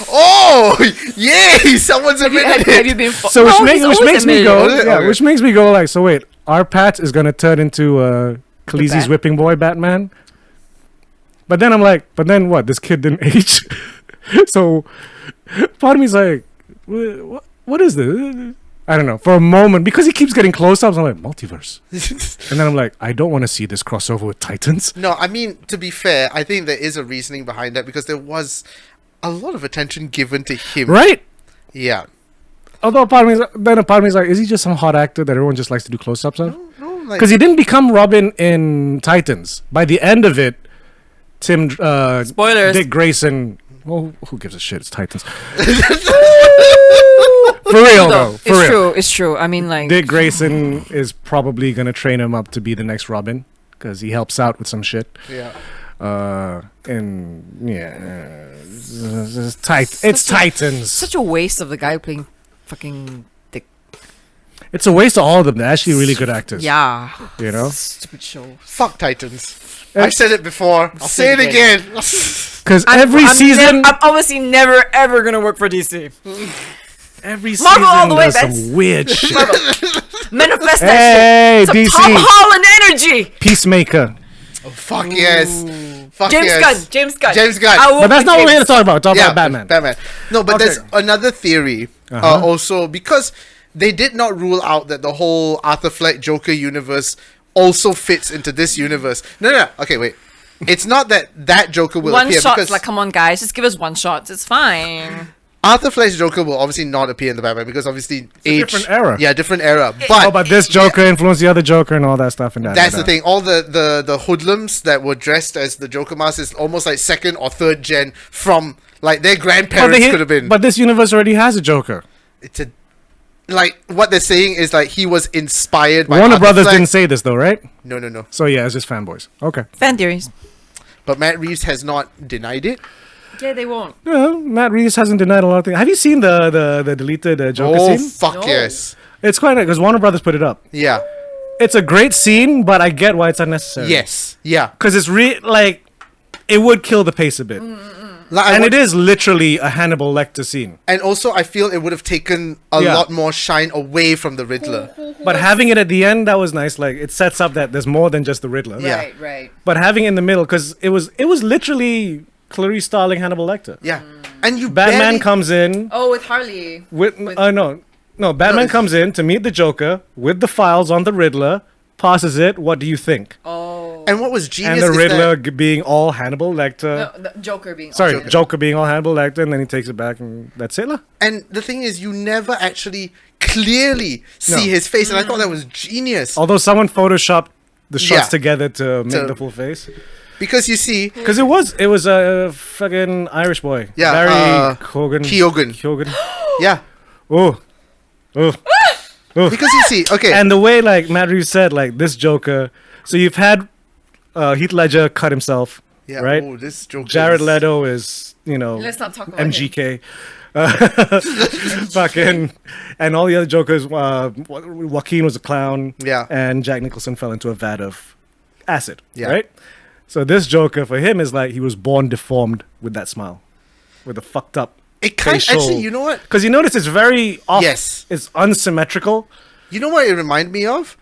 Oh, yay! Someone's admitted have it. you been? So which makes me go, admitted. yeah, Okay. which makes me go like, so wait, our Pat is gonna turn into Khaleesi's Bat? whipping boy Batman. But then I'm like, but then what? This kid didn't age. So part of me's like, what is this? I don't know. For a moment, because he keeps getting close ups, I'm like, multiverse. And then I'm like, I don't want to see this crossover with Titans. No, I mean, to be fair, I think there is a reasoning behind that because there was a lot of attention given to him. Right? Yeah. Although a part of me is like, is he just some hot actor that everyone just likes to do close ups of? No, like, Because he didn't become Robin in Titans. By the end of it, Spoilers. Dick Grayson. Well, who gives a shit? It's Titans. For real though. For It's real. true. It's true. I mean, like, Dick Grayson is probably gonna train him up to be the next Robin because he helps out with some shit. yeah. And yeah, it's Titans. such a waste of the guy playing fucking Dick. It's a waste of all of them. They're actually really good actors. Yeah. You know? Stupid show. Fuck Titans. I've said it before. I'll say it again. Because every season, I'm obviously never ever gonna work for DC. every Marvel all season the way, does Bets. some weird shit. Manifest Hey, that shit. DC. Some Tom Holland energy. Peacemaker. Fuck yes. Fuck James yes. Gunn. James Gunn. James Gunn. I will But that's not what we're here to James. talk about. Talk Yeah, about Batman. Batman. No, but Okay. there's another theory Uh-huh. also because they did not rule out that the whole Arthur Fleck Joker universe also fits into this universe. No. Okay, wait. It's not that Joker will One appear shot, because like, come on, guys, just give us one shot. It's fine. Arthur Fleck's Joker will obviously not appear in the Batman because obviously age, different era. Yeah, different era. But But this Joker influenced the other Joker and all that stuff. And that's the thing. All the hoodlums that were dressed as the Joker mask is almost like second or third gen from like their grandparents could have been. But this universe already has a Joker. It's a like what they're saying is like he was inspired by Warner Arthur Brothers Fleck. didn't say this though, right? No. So yeah, it's just fanboys. Okay. Fan theories. But Matt Reeves has not denied it. Yeah, they won't. Well, Matt Reeves hasn't denied a lot of things. Have you seen the deleted Joker Oh scene? fuck No. yes. It's quite because Warner Brothers put it up. Yeah. It's a great scene, but I get why it's unnecessary. Yes. Yeah. Because it's like it would kill the pace a bit, Like, and it is literally a Hannibal Lecter scene. And also, I feel it would have taken a Yeah. lot more shine away from the Riddler. But having it at the end, that was nice. Like it sets up that there's more than just the Riddler. Yeah. Right. But having it in the middle, because it was literally Clarice Starling, Hannibal Lecter. Yeah. And you Batman barely- comes in Oh, with Harley. with no. Batman it's- comes in to meet the Joker with the files on the Riddler, passes it. What do you think? Oh. And what was genius And the is Riddler that being all Hannibal Lecter. No, the Joker being. Sorry, Joker. Joker being all Hannibal Lecter, and then he takes it back, and that's it, lah. and the thing is you never actually clearly see No. his face, and I thought that was genius. Although someone photoshopped the shots Yeah. together to make To- the full face, Because you see, because it was a fucking Irish boy. Yeah, Barry Keoghan. Keoghan. Yeah. Oh, oh. Because you see, okay. And the way like Matt Reeves said, like this Joker. So you've had Heath Ledger cut himself, yeah, right? Oh, this Joker Jared is- Leto is Let's not talk about him. MGK. Fucking, and all the other Jokers. Joaquin was a clown. Yeah. And Jack Nicholson fell into a vat of acid. Yeah. Right. So this Joker for him is like he was born deformed with that smile, with a fucked up. It kind facial- actually, you know what? Because you notice it's very off. Yes. It's unsymmetrical. You know what it reminded me of?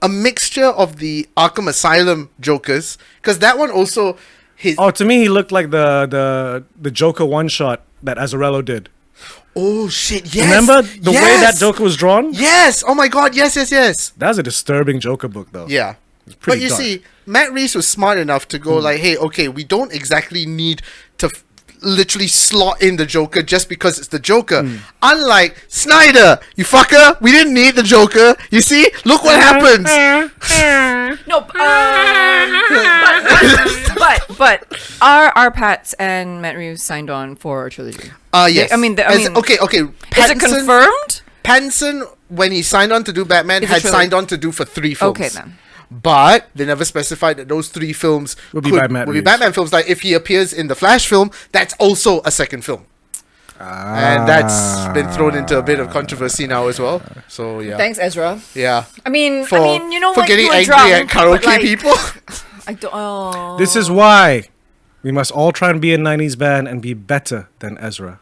A mixture of the Arkham Asylum Jokers, because that one also his. Oh, to me, he looked like the Joker one shot that Azzarello did. Oh shit! Yes. Remember the way that Yes! Joker was drawn? Yes. Oh my god. Yes. That's a disturbing Joker book, though. Yeah. But pretty you dark. see, Matt Reeves was smart enough to go like, hey, okay, we don't exactly need to literally slot in the Joker just because it's the Joker. Unlike Snyder, you fucker, we didn't need the Joker. You see? Look what happens. No, but are Pats and Matt Reeves signed on for a trilogy? Yes. I mean, okay. Is it Pattinson- confirmed? Pattinson, when he signed on to do Batman, Is it had trilogy? signed on to do for 3 films. Okay then. But they never specified that those 3 films Will be by Matt will be Reeves. Batman films. Like if he appears in the Flash film, that's also a second film. And that's been thrown into a bit of controversy now as well. So yeah. Thanks, Ezra. Yeah. I mean, For, you know, for like, getting you were angry drunk, at but, karaoke like, people. I don't. Oh. This is why we must all try and be a 90s band and be better than Ezra.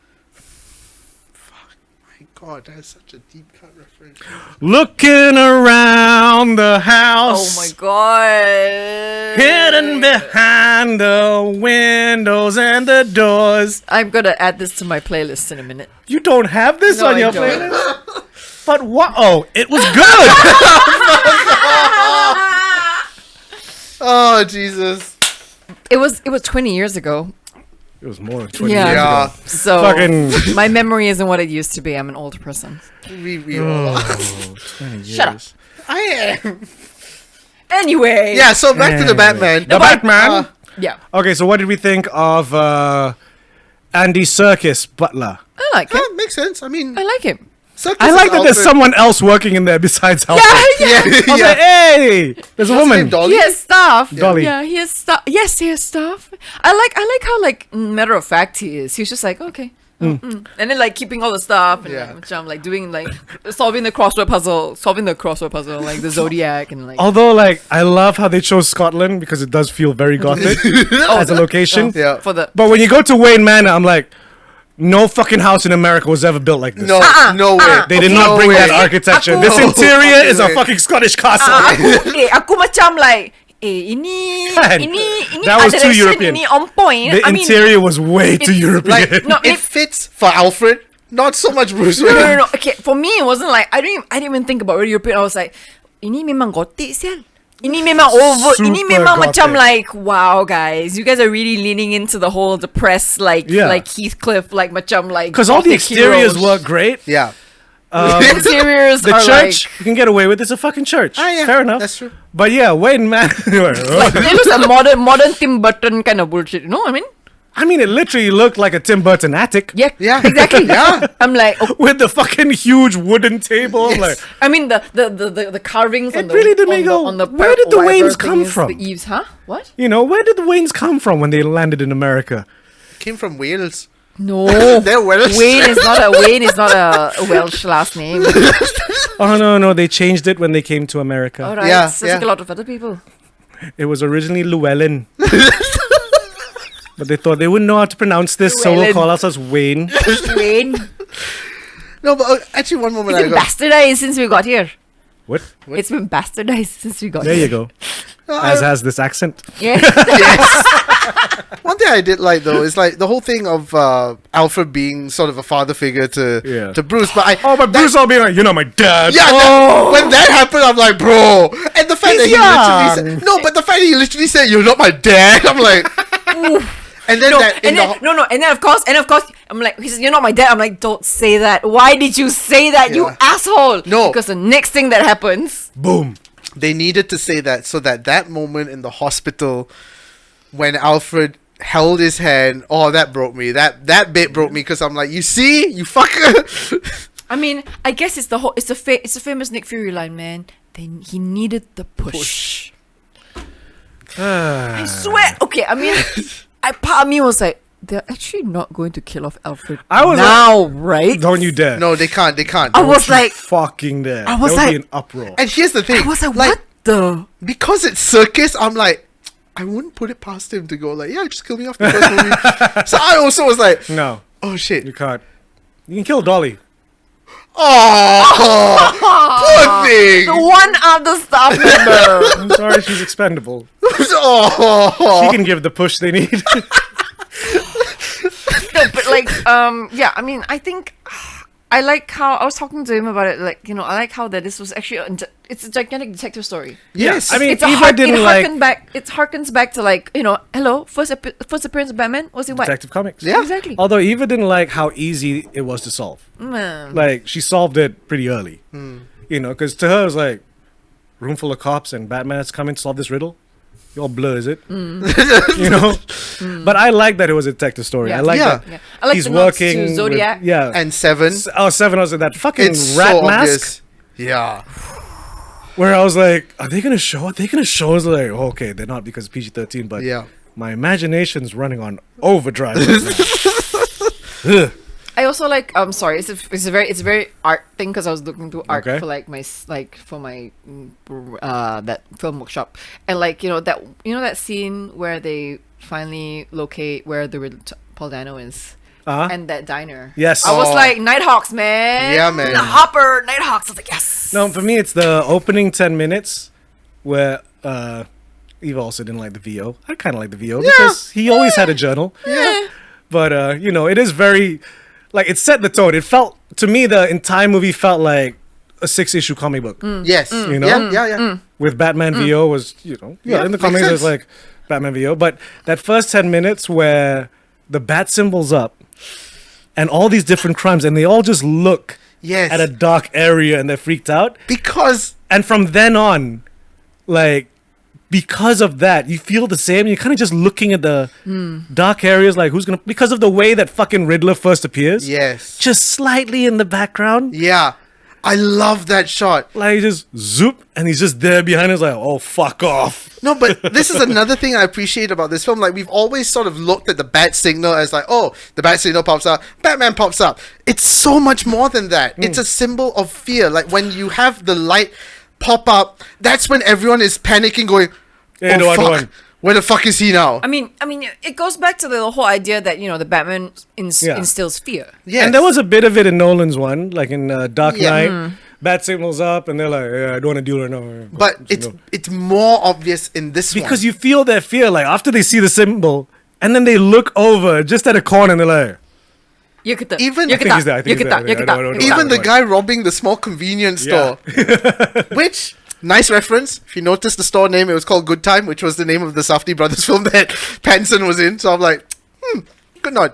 My God, that's such a deep cut reference. Looking around the house. Oh my god. Hidden behind the windows and the doors. I'm gonna add this to my playlist in a minute. You don't have this No, on I your don't. playlist? But what? Oh, it was good. Oh Jesus. It was 20 years ago. It was more than 20 Yeah. years Yeah. ago. So Fucking- my memory isn't what it used to be. I'm an older person. We all. 20 years. Shut up. I am. Anyway. Yeah. So back to the Anyway. Batman. The Batman. Yeah. Okay, so what did we think of Andy Serkis Butler? I like him. Makes sense. I mean, I like him. Serkis I like is that there's Alfred. someone else working in there besides Alfred. Yeah. Yeah. I was yeah. like, hey, there's a What's her name, woman. Dolly? He has stuff. Dolly. Yeah, he has stuff. Yes, he has stuff. I like how like matter of fact he is. He's just like okay. And then like keeping all the stuff and Yeah. like doing like solving the crossword puzzle, like the zodiac and like Although, like, I love how they chose Scotland because it does feel very gothic as a location. Yeah. for the But when you go to Wayne Manor, I'm like, no fucking house in America was ever built like this. No. No way. They did No not bring way. that architecture. Aku- This No interior is a fucking way. fucking Scottish castle. aku macam like ini Kan? ini That was ada too direction, European. ini on point. The I mean, interior was way too it's European. Like No, it fits for Alfred. Not so much Bruce No, Wayne. no, no. Okay, for me it wasn't like I didn't even think about really European. I was like, ini memang gotik sial. Ini memang over. Ini Super memang macam gothic. like, wow, guys, you guys are really leaning into the whole depressed like Yeah. like Heathcliff like macam like. Because all the gothic exteriors heroes. work great. Yeah. The interiors The are church like. you can get away with. It's a fucking church. Ah, yeah, Fair enough. that's true. But yeah, Wayne man. Like it looks a modern Tim Burton kind of bullshit. You know what I mean? I mean, it literally looked like a Tim Burton attic. Yeah, Yeah. exactly. Yeah. I'm like, oh, With the fucking huge wooden table. I'm like, I mean the carvings It on the really did on me the, go, on the where did the whatever Waynes thing come is, from? The eaves, huh? What? you know, where did the Waynes come from when they landed in America? Came from Wales. No, They're Welsh. Wayne is not a Welsh last name. Oh no, they changed it when they came to America. All right, Yeah, so yeah. like a lot of other people. It was originally Llewellyn. But they thought they wouldn't know how to pronounce this, so we'll Llewellyn. call ourselves Wayne. Wayne, No, but actually, one moment it's been ago. bastardized since we got here. What? It's been bastardized since we got There here. you go. As has this accent. Yeah. One thing I did like though is like the whole thing of Alfred being sort of a father figure Yeah. to Bruce. But I Oh, but Bruce all being like, you're not my dad. yeah, when that happened, I'm like, bro. And the fact He's that he literally young. said no, but the fact that he literally said you're not my dad, I'm like, and then No, that in and then, no, and then of course, I'm like, he says, "You're not my dad." I'm like, "Don't say that. Why did you say that, you Yeah. asshole?" No. because the next thing that happens, Boom. they needed to say that so that moment in the hospital when Alfred held his hand, oh, that broke me. That bit broke me because I'm like, you see, you fucker. I mean, I guess it's it's a famous Nick Fury line, man. He needed the push. I swear. Okay, I mean, part of me was like, they're actually not going to kill off Alfred I was now, right? Don't you dare. No, they can't. They can't. I was like, Fucking dare. I was There would be like- an uproar. And here's the thing. I was like, what the? Because it's circus, I'm like, I wouldn't put it past him to go like, yeah, just kill me off the first movie. So I also was like, No, oh you shit. can't. You can kill Dolly. Oh, poor thing. The one other staff member. I'm sorry, she's expendable. Oh. She can give the push they need. No, but like, yeah. I mean, I think I like how I was talking to him about it. Like, you know, I like how that this was actually it's a gigantic detective story. Yes. I mean, It's a Eva hark- didn't it like harkens back to like, you know, hello, first appearance of Batman was in what? Detective Comics. Yeah. Exactly. Although Eva didn't like how easy it was to solve. Like, she solved it pretty early. You know, because to her, it was like, room full of cops and Batman has come in to solve this riddle. You all blur, is it? You know? But I like that it was a detective story. Yeah. I like Yeah. that Yeah. I like he's the nods to working with- Zodiac. yeah. And Seven. Seven was in that fucking It's rat so mask. obvious. Yeah. Where I was like, are they gonna show? Are they gonna show us? Like, oh, okay, they're not because PG-13, but Yeah. my imagination's running on overdrive. Right now. Ugh. I also like sorry, it's a very art thing because I was looking through art Okay. for like my that film workshop, and like you know that scene where they finally locate where the Paul Dano is Uh-huh. and that diner. Yes. I was Oh. like Nighthawks, man. Yeah, man. Hopper, Nighthawks. I was like, yes. No, for me, it's the opening 10 minutes where Eva also didn't like the VO. I kind of like the VO because he always had a journal. Yeah. But, you know, it is very, like, it set the tone. It felt, to me, the entire movie felt like a 6-issue comic book. Yes. You know? Yeah. With Batman VO was, you know, Yeah, in the makes comics it was sense. like Batman VO. But that first 10 minutes where the bat symbol's up and all these different crimes and they all just look Yes. at a dark area and they're freaked out. Because And from then on, like, because of that, you feel the same. You're kind of just looking at the dark areas, like, who's gonna, because of the way that fucking Riddler first appears. yes. Just slightly in the background. Yeah. I love that shot. Like, just zoop, and he's just there behind us, like, oh, fuck off. No, but this is another thing I appreciate about this film. Like, we've always sort of looked at the bat signal as like, oh, the bat signal pops up, Batman pops up. It's so much more than that. It's a symbol of fear. Like, when you have the light pop up, that's when everyone is panicking, going, Yeah, oh, no, I fuck. don't. Where the fuck is he now? I mean, it goes back to the whole idea that you know the Batman Yeah. instills fear. Yes. And there was a bit of it in Nolan's one, like in Dark Yeah. Knight. Bat signals up, and they're like, yeah, I don't want to deal right now. But it's more obvious in this one. because you feel their fear, like, after they see the symbol, and then they look over just at a corner, and they're like, Yakita. Even- I think he's there. I think he's there. Yakita. I don't know. Even the Right. guy robbing the small convenience store, which nice reference. If you notice the store name, it was called Good Time, which was the name of the Safdie brothers film that Panson was in. So I'm like, good nod.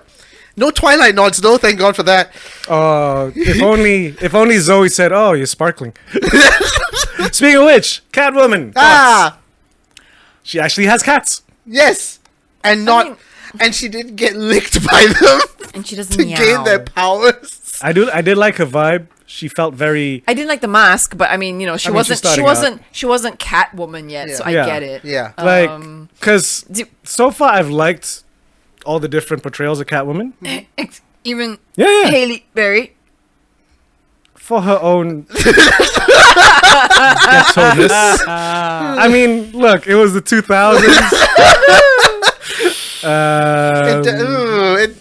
No Twilight nods though. Thank God for that. If only Zoe said, "Oh, you're sparkling." Speaking of which, Catwoman. Ah, She actually has cats. yes, and not, mean- and she didn't get licked by them And she doesn't to meow. gain their powers. I did like her vibe. She felt very. I didn't like the mask, but I mean, you know, she I mean, she's she wasn't Catwoman yet, Yeah. so I Yeah. get it. Yeah. Like, Um, because do- so far I've liked all the different portrayals of Catwoman. Even Yeah. Hailey Berry. For her own ghetto-ness. I mean, look, it was the 2000s.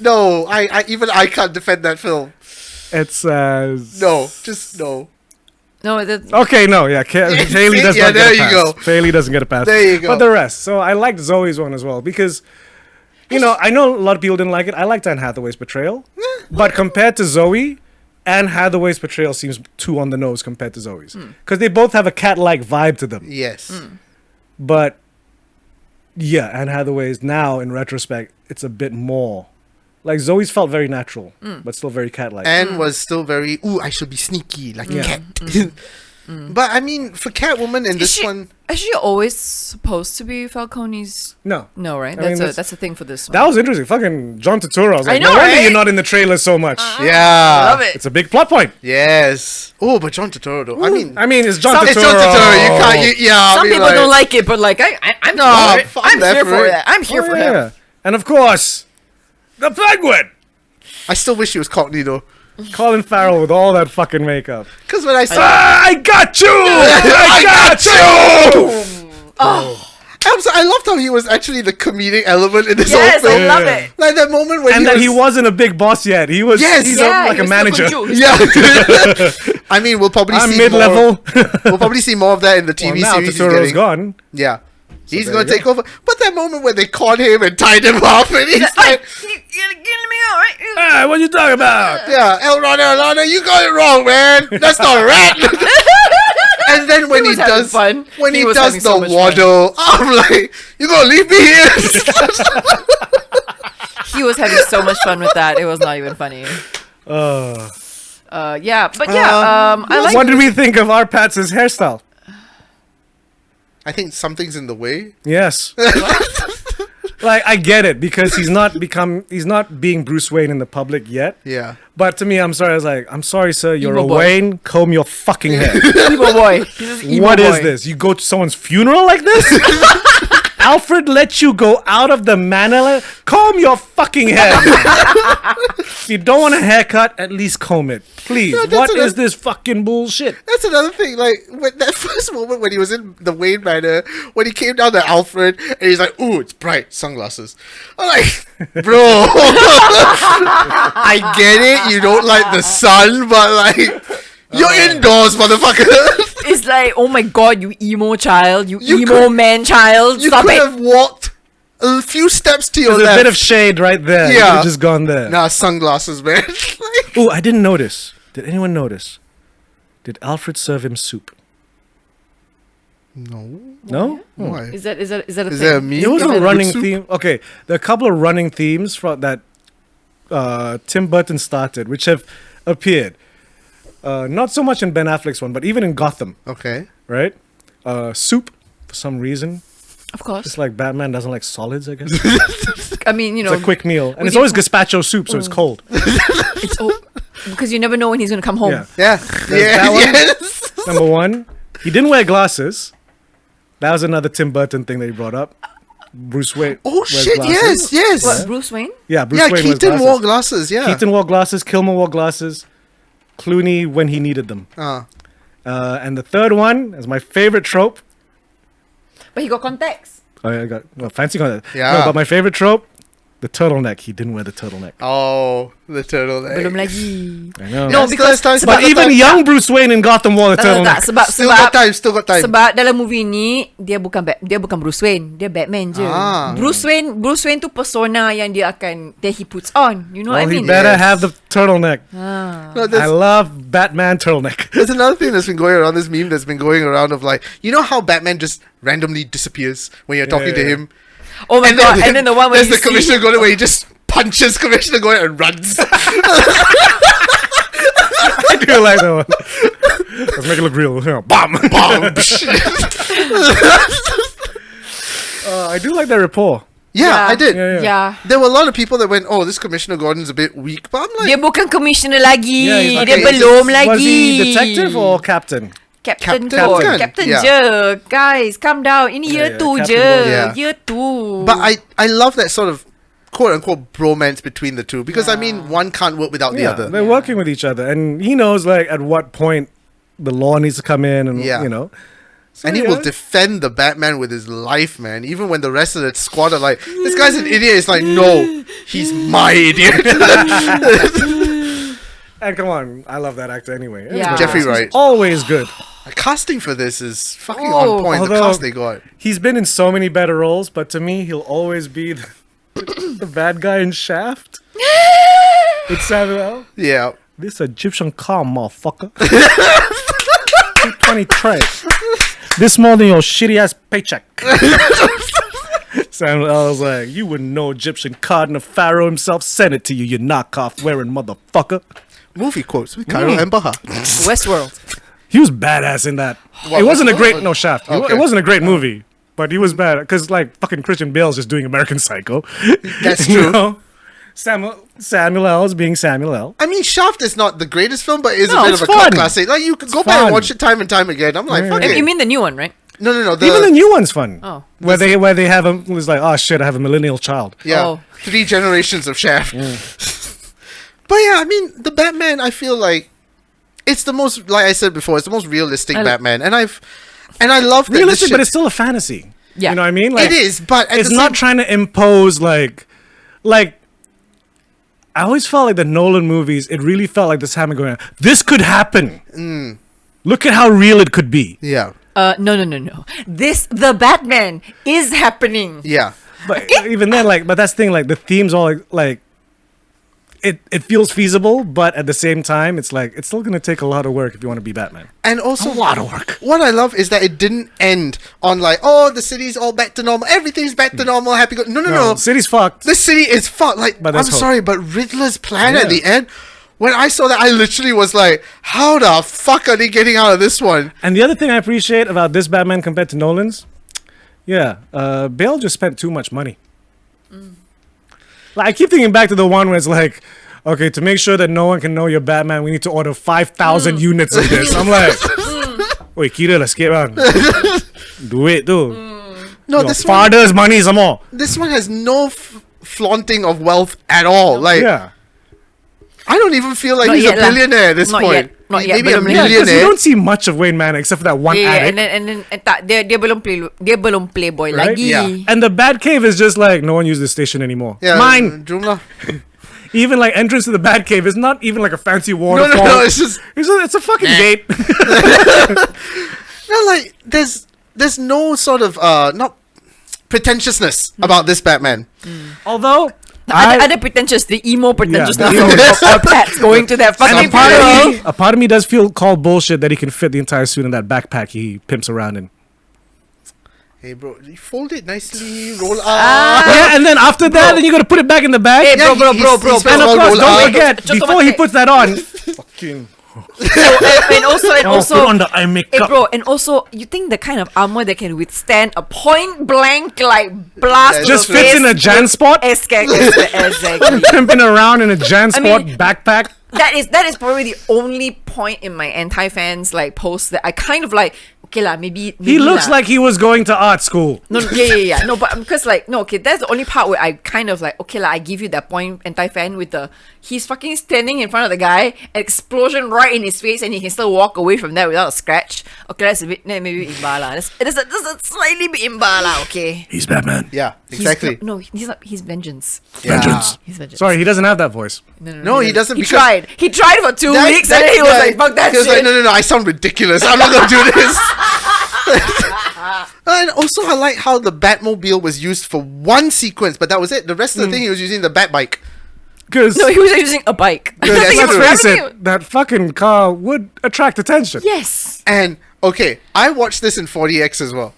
No, I can't defend that film. It's No, just no. No, that's okay. No, yeah, Haley does Yeah, not there get a you pass. go. Haley doesn't get a pass. There you go. But the rest. So I liked Zoe's one as well because, you know, I know a lot of people didn't like it. I liked Anne Hathaway's portrayal, but compared to Zoe, Anne Hathaway's portrayal seems too on the nose compared to Zoe's because they both have a cat-like vibe to them. Yes. But yeah, Anne Hathaway's now in retrospect, it's a bit more. Like Zoe's felt very natural, but still very cat-like. Anne was still very, I should be sneaky like a cat. But I mean, for Catwoman in this one, is she always supposed to be Falcone's? No. No, right? I mean, That's the thing for this one. That was interesting. Fucking John Turturro. I was like, know, no wonder right? you're not in the trailer so much. yeah. Love it. It's a big plot point. Yes. Oh, but John Turturro though. I mean, It's John Turturro. it's John Turturro. You can't, yeah. I Some mean, people like, don't like it, but like I'm No, for it. I'm I'm there here for for it. that. I'm here Oh, for yeah. him. And of course, the Penguin. I still wish he was Cockney though. Colin Farrell with all that fucking makeup. Because when I saw, I got you! I got you! I loved how he was actually the comedic element in this Yes, whole I film. love Yeah. it. Like that moment when And that he wasn't a big boss yet. He was Yes. he's Yeah, like he a was manager. still good. Yeah. I mean, we'll probably I'm see mid-level. We'll probably see more of that in the Well, TV now series. he's Turturro's getting. gone. Yeah. He's there gonna you take over. But that moment when they caught him and tied him up, and he's Hey, like, you're getting me out, right? Ah, what you talking about? "Yeah, Elrana, you got it wrong, man. That's not a rat." And then when He he was having does, fun. when He he was does having so the much fun. waddle, I'm like, "You gonna leave me here?" He was having so much fun with that. It was not even funny. Yeah, but I like. What did we think of our Pat's hairstyle? I think something's in the way. Yes. Like I get it because he's not being Bruce Wayne in the public yet. Yeah. But to me, I'm sorry, sir. You're Emo a boy. Wayne. Comb your fucking hair. Emo boy. He's just emo What is boy. this? You go to someone's funeral like this? Alfred let you go out of the manor. Comb your fucking hair. If you don't want a haircut, at least comb it, please. No, that's What what is this fucking bullshit? That's another thing. Like when that first moment when he was in the Wayne Manor, when he came down to Alfred, and he's like, "Ooh, it's bright sunglasses." I'm like, bro, I get it. You don't like the sun, but like, you're indoors, motherfucker. It's like, oh my god, you emo child, you You emo could- man child. You Stop could it. have walked a few steps to your There's a left. bit of shade right there. You Yeah. could've just gone there. Nah, sunglasses, man. Like, Oh, I didn't notice. Did anyone notice? Did Alfred serve him soup? no. No? Why? Is that a Is thing? there a meme? It was of a good running soup? theme. Okay, there are a couple of running themes from that Tim Burton started, which have appeared. Not so much in Ben Affleck's one, but even in Gotham, Okay. right? Soup, for some reason. Of course. Just like Batman doesn't like solids, I guess. I mean, you know, It's a quick meal. And we it's need- always gazpacho soup, so it's cold. it's because you never know when he's gonna come home. Yeah. Yeah. Yeah. that one. Yes. Number one, he didn't wear glasses. That was another Tim Burton thing that he brought up. Bruce Wayne. Oh wears shit! glasses. Yes. Yes. What, Bruce Wayne? Yeah, Bruce Yeah. Wayne wears Keaton glasses. wore glasses. Yeah. Keaton wore glasses. Kilmer wore glasses. Clooney when he needed them. Ah. And the third one is my favorite trope. But he got contacts. I got fancy content. Yeah. No, but my favorite trope. The turtleneck. He didn't wear the turtleneck. Oh, the turtleneck. Belum lagi. I know. No, because but even young Bruce Wayne in Gotham wore the tak, turtleneck. Still got time. Sebab dalam movie ni dia bukan Bruce Wayne, dia Batman je. Bruce Wayne tu persona yang dia akan that he puts on. You know what I He mean? better have the turtleneck. No, I love Batman turtleneck. there's another thing that's been going around, this meme that's been going around of like, you know how Batman just randomly disappears when you're talking to him? Oh my god! And then the one where there's you the Commissioner Gordon where he just punches Commissioner Gordon and runs. I do like that one. Let's make it look real. Bomb. Bomb. I do like that rapport. Yeah, I did. Yeah. There were a lot of people that went, "Oh, this Commissioner Gordon's a bit weak," but I'm like, Dia bukan commissioner lagi. Yeah, he's not- Dia Okay, belum was lagi. Was he detective or captain? Captain Captain kot. kan? Captain Yeah. je. Guys, calm down. Ini year 2 Captain je. Gordon. Yeah. Year 2. but I love that sort of quote unquote bromance between the two because I mean one can't work without the other. They're working with each other, and he knows like at what point the law needs to come in, and Yeah. you know. So, And he will defend the Batman with his life, man. Even when the rest of the squad are like, "This guy's an idiot," it's like, "No, he's my idiot." And come on, I love that actor anyway. Yeah. Jeffrey He's Wright. always good. The casting for this is fucking Oh. on point. The Although- cast they got. He's been in so many better roles, but to me, he'll always be the bad guy in Shaft. With Samuel. Yeah. This Egyptian car, motherfucker. 220 trays. This more than your shitty ass paycheck. Samuel L. was like, "You wouldn't know Egyptian card, and the Pharaoh himself sent it to you, you knockoff wearing motherfucker." Movie quotes with Cairo and Baha. Westworld. He was badass in that. What, It wasn't a great Westworld? Shaft. Okay. It wasn't a great movie, but he was bad because like fucking Christian Bale's just doing American Psycho. That's You true. know? Samuel L. is being Samuel L. I mean, Shaft is not the greatest film, but it is No, a bit it's of a cult fun. classic. Like you could go back and fun. watch it time and time again. I'm like, fuck You it. mean the new one, right? No. Even the new one's fun. Oh. Where they have a was like, oh shit, I have a millennial child. Yeah, Oh. 3 generations of Shaft. But yeah, I mean, the Batman, I feel like it's the most, like I said before, it's the most realistic Batman, and I love that Realistic, this but shit- it's still a fantasy. Yeah. You know what I mean? it is, but at It's the not same- trying to impose like I always felt like the Nolan movies, it really felt like this hammer going, this could happen. Look at how real it could be. Yeah, No. The Batman is happening. yeah. But even then, but that's the thing, the themes all like it feels feasible, but at the same time, it's like it's still gonna take a lot of work if you want to be Batman. And also, A lot of work. What I love is that it didn't end on like, oh, the city's all back to normal, everything's back to normal, happy go. No. City's fucked. The city is fucked. Like, But I'm there's hope. sorry, but Riddler's plan at Yeah. the end, when I saw that, I literally was like, how the fuck are they getting out of this one? And the other thing I appreciate about this Batman compared to Nolan's, Bale just spent too much money. Like I keep thinking back to the one where it's like, okay, to make sure that no one can know you're Batman, we need to order 5,000 units of this. I'm like, wait, kira lah sikit bang. Duit tu. No, Your this one, father's money some more. this one has no flaunting of wealth at all. Like, Yeah. I don't even feel like Not he's yet a lah. billionaire at this Not point. yet. Not yet, Maybe a belum lagi. Yeah, because you millionaire. don't see much of Wayne Manor except for that one Yeah, attic. and then tak dia belum playboy Right? lagi. Yeah. And the Batcave is just like, no one uses this station anymore. Yeah, Mine. Jumla. Even like entrance to the Batcave is not even like a fancy No, waterfall. no, it's just It's a fucking gate. no, like there's no sort of not pretentiousness about this Batman. Although Ada pretentious, the emo pretentiousness the emo. of Pats going to that fucking And funeral. a part of me does feel called bullshit that he can fit the entire suit in that backpack he pimps around in. Hey, bro, you fold it nicely, roll up. Yeah, and then after that, then you gotta put it back in the bag. Hey, Yeah, bro. he's And of all course, rolled don't up. forget, Just before he automatic. puts that on, fucking and also, put on the eye makeup. bro, and also, you think the kind of armor that can withstand a point blank blast to just the fits face in a Jan spot. Exactly. Pimping around in a Jan spot mean- backpack. That is probably the only point in my anti-fans post that I kind of okay lah, maybe He looks lah. like he was going to art school. No, yeah. No, but because that's the only part where I kind of okay lah, I give you that point anti-fan with he's fucking standing in front of the guy, explosion right in his face, and he can still walk away from that without a scratch. Okay, that's a bit maybe imba lah. That's a slightly bit imba lah. Okay. He's Batman. Yeah. Exactly. He's not. He's vengeance. Yeah. Vengeance. He's vengeance. Sorry, he doesn't have that voice. No, he doesn't. He because tried. He tried for 2 weeks, and then he was like, "Fuck that He was shit." like, no, I sound ridiculous. I'm not gonna do this. And also, I like how the Batmobile was used for one sequence, but that was it. The rest of the thing, he was using the Bat bike. Because No, he was using a bike. Yeah, that's let's true. face it, that fucking car would attract attention. Yes. And okay, I watched this in 40x as well.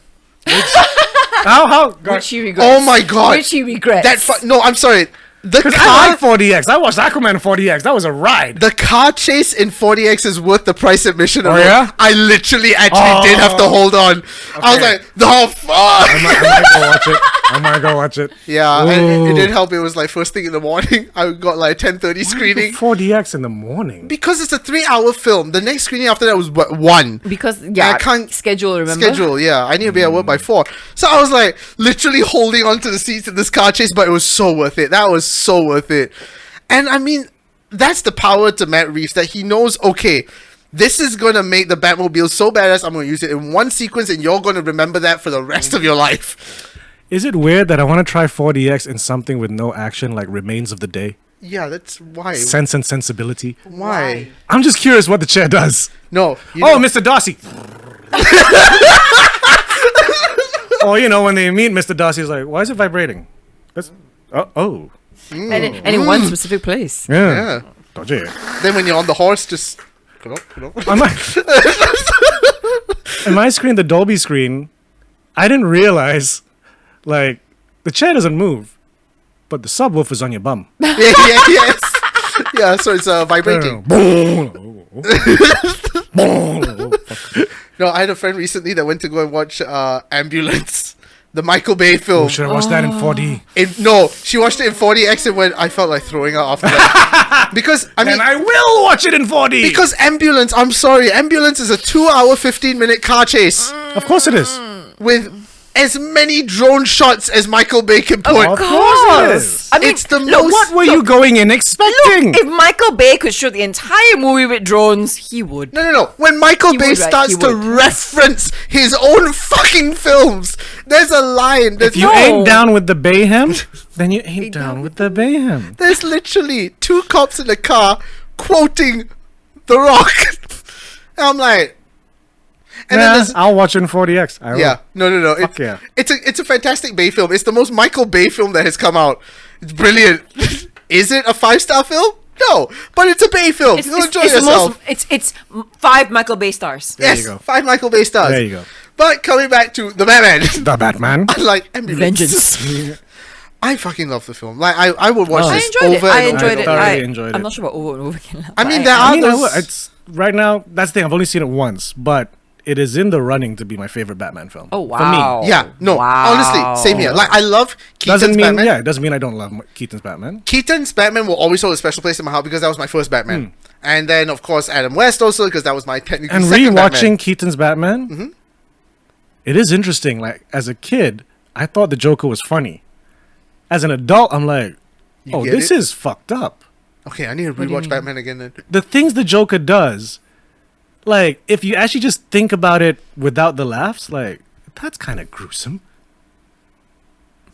How? Which he regrets. Oh my god, Which he regrets. no, I'm sorry. The Because I car, like 40x. I watched Aquaman in 40x. That was a ride. the car chase in 40x is worth the price admission. Oh, alone. yeah? I literally actually did have to hold on. I was Okay. like, the fuck. I might go watch it. I might go watch it. Yeah, and it Ooh. didn't help. It was like first thing in the morning. I got like 10:30 screening. 40x in the morning. Because it's a 3-hour film. The next screening after that was what, 1. Because I can't schedule. Remember? Schedule, yeah. I need to be at work by 4. So I was like literally holding onto the seats in this car chase, but it was so worth it. That was so worth it. And I mean, that's the power to Matt Reeves, that he knows, okay, this is gonna make the Batmobile so badass, I'm gonna use it in one sequence and you're gonna remember that for the rest of your life. Is it weird that I want to try 40x in something with no action, like Remains of the Day? Yeah, that's why. Sense and Sensibility. Why? I'm just curious what the chair does. No. Oh, Mr. Darcy. Or, when they meet Mr. Darcy, is like, why is it vibrating? That's, oh. And in one specific place. Yeah. Yeah. Dodgy. Then when you're on the horse, just put up. On my screen, the Dolby screen, I didn't realize, like, the chair doesn't move, but the subwoofer is on your bum. Yes. Yeah, so it's vibrating. No, I had a friend recently that went to go and watch Ambulance, the Michael Bay film. Should I watch that in 4D? No, she watched it in 40x and went, I felt like throwing up after that. Because, I mean, And I will watch it in 4D! because Ambulance, I'm sorry, Ambulance is a 2-hour, 15-minute car chase Of course it is. with as many drone shots as Michael Bay can put. Of course it is. I mean, It's the look, most- What were you going in expecting? If Michael Bay could shoot the entire movie with drones, he would. No. When Michael He Bay would, right? starts He to would. reference his own fucking films, there's a line. If you No. ain't down with the Bayhem, then you ain't down with the Bayhem. There's literally 2 cops in the car quoting The Rock. And I'm like, and then there's, I'll watch it in 40x. I will. yeah, no. Fuck yeah. It's a fantastic Bay film. It's the most Michael Bay film that has come out. It's brilliant. Is it a 5-star film? No, but it's a Bay film. You'll enjoy the yourself. it's 5 Michael Bay stars. There you Yes, go. 5 Michael Bay stars. There you go. But coming back to the Batman, The Batman. like Ambulance. Vengeance. I fucking love the film. Like I would watch Oh. I this enjoyed it. over I and over. enjoyed it. thoroughly enjoyed I'm it. not sure about over and over again. I mean, but there are I mean, those. it's right now. That's the thing. I've only seen it once, but it is in the running to be my favorite Batman film. Oh For me. wow! Yeah, no, Wow. honestly, same here. Like I love Keaton's Doesn't mean Batman. yeah. It doesn't mean I don't love Keaton's Batman. Keaton's Batman will always hold a special place in my heart because that was my first Batman. And then of course Adam West also because that was my technically And second rewatching Batman. Keaton's Batman, it is interesting. Like as a kid, I thought the Joker was funny. As an adult, I'm like, You oh, get this it? is fucked up. Okay, I need to do you rewatch mean? Batman again then. The things the Joker does, like if you actually just think about it without the laughs, like that's kind of gruesome.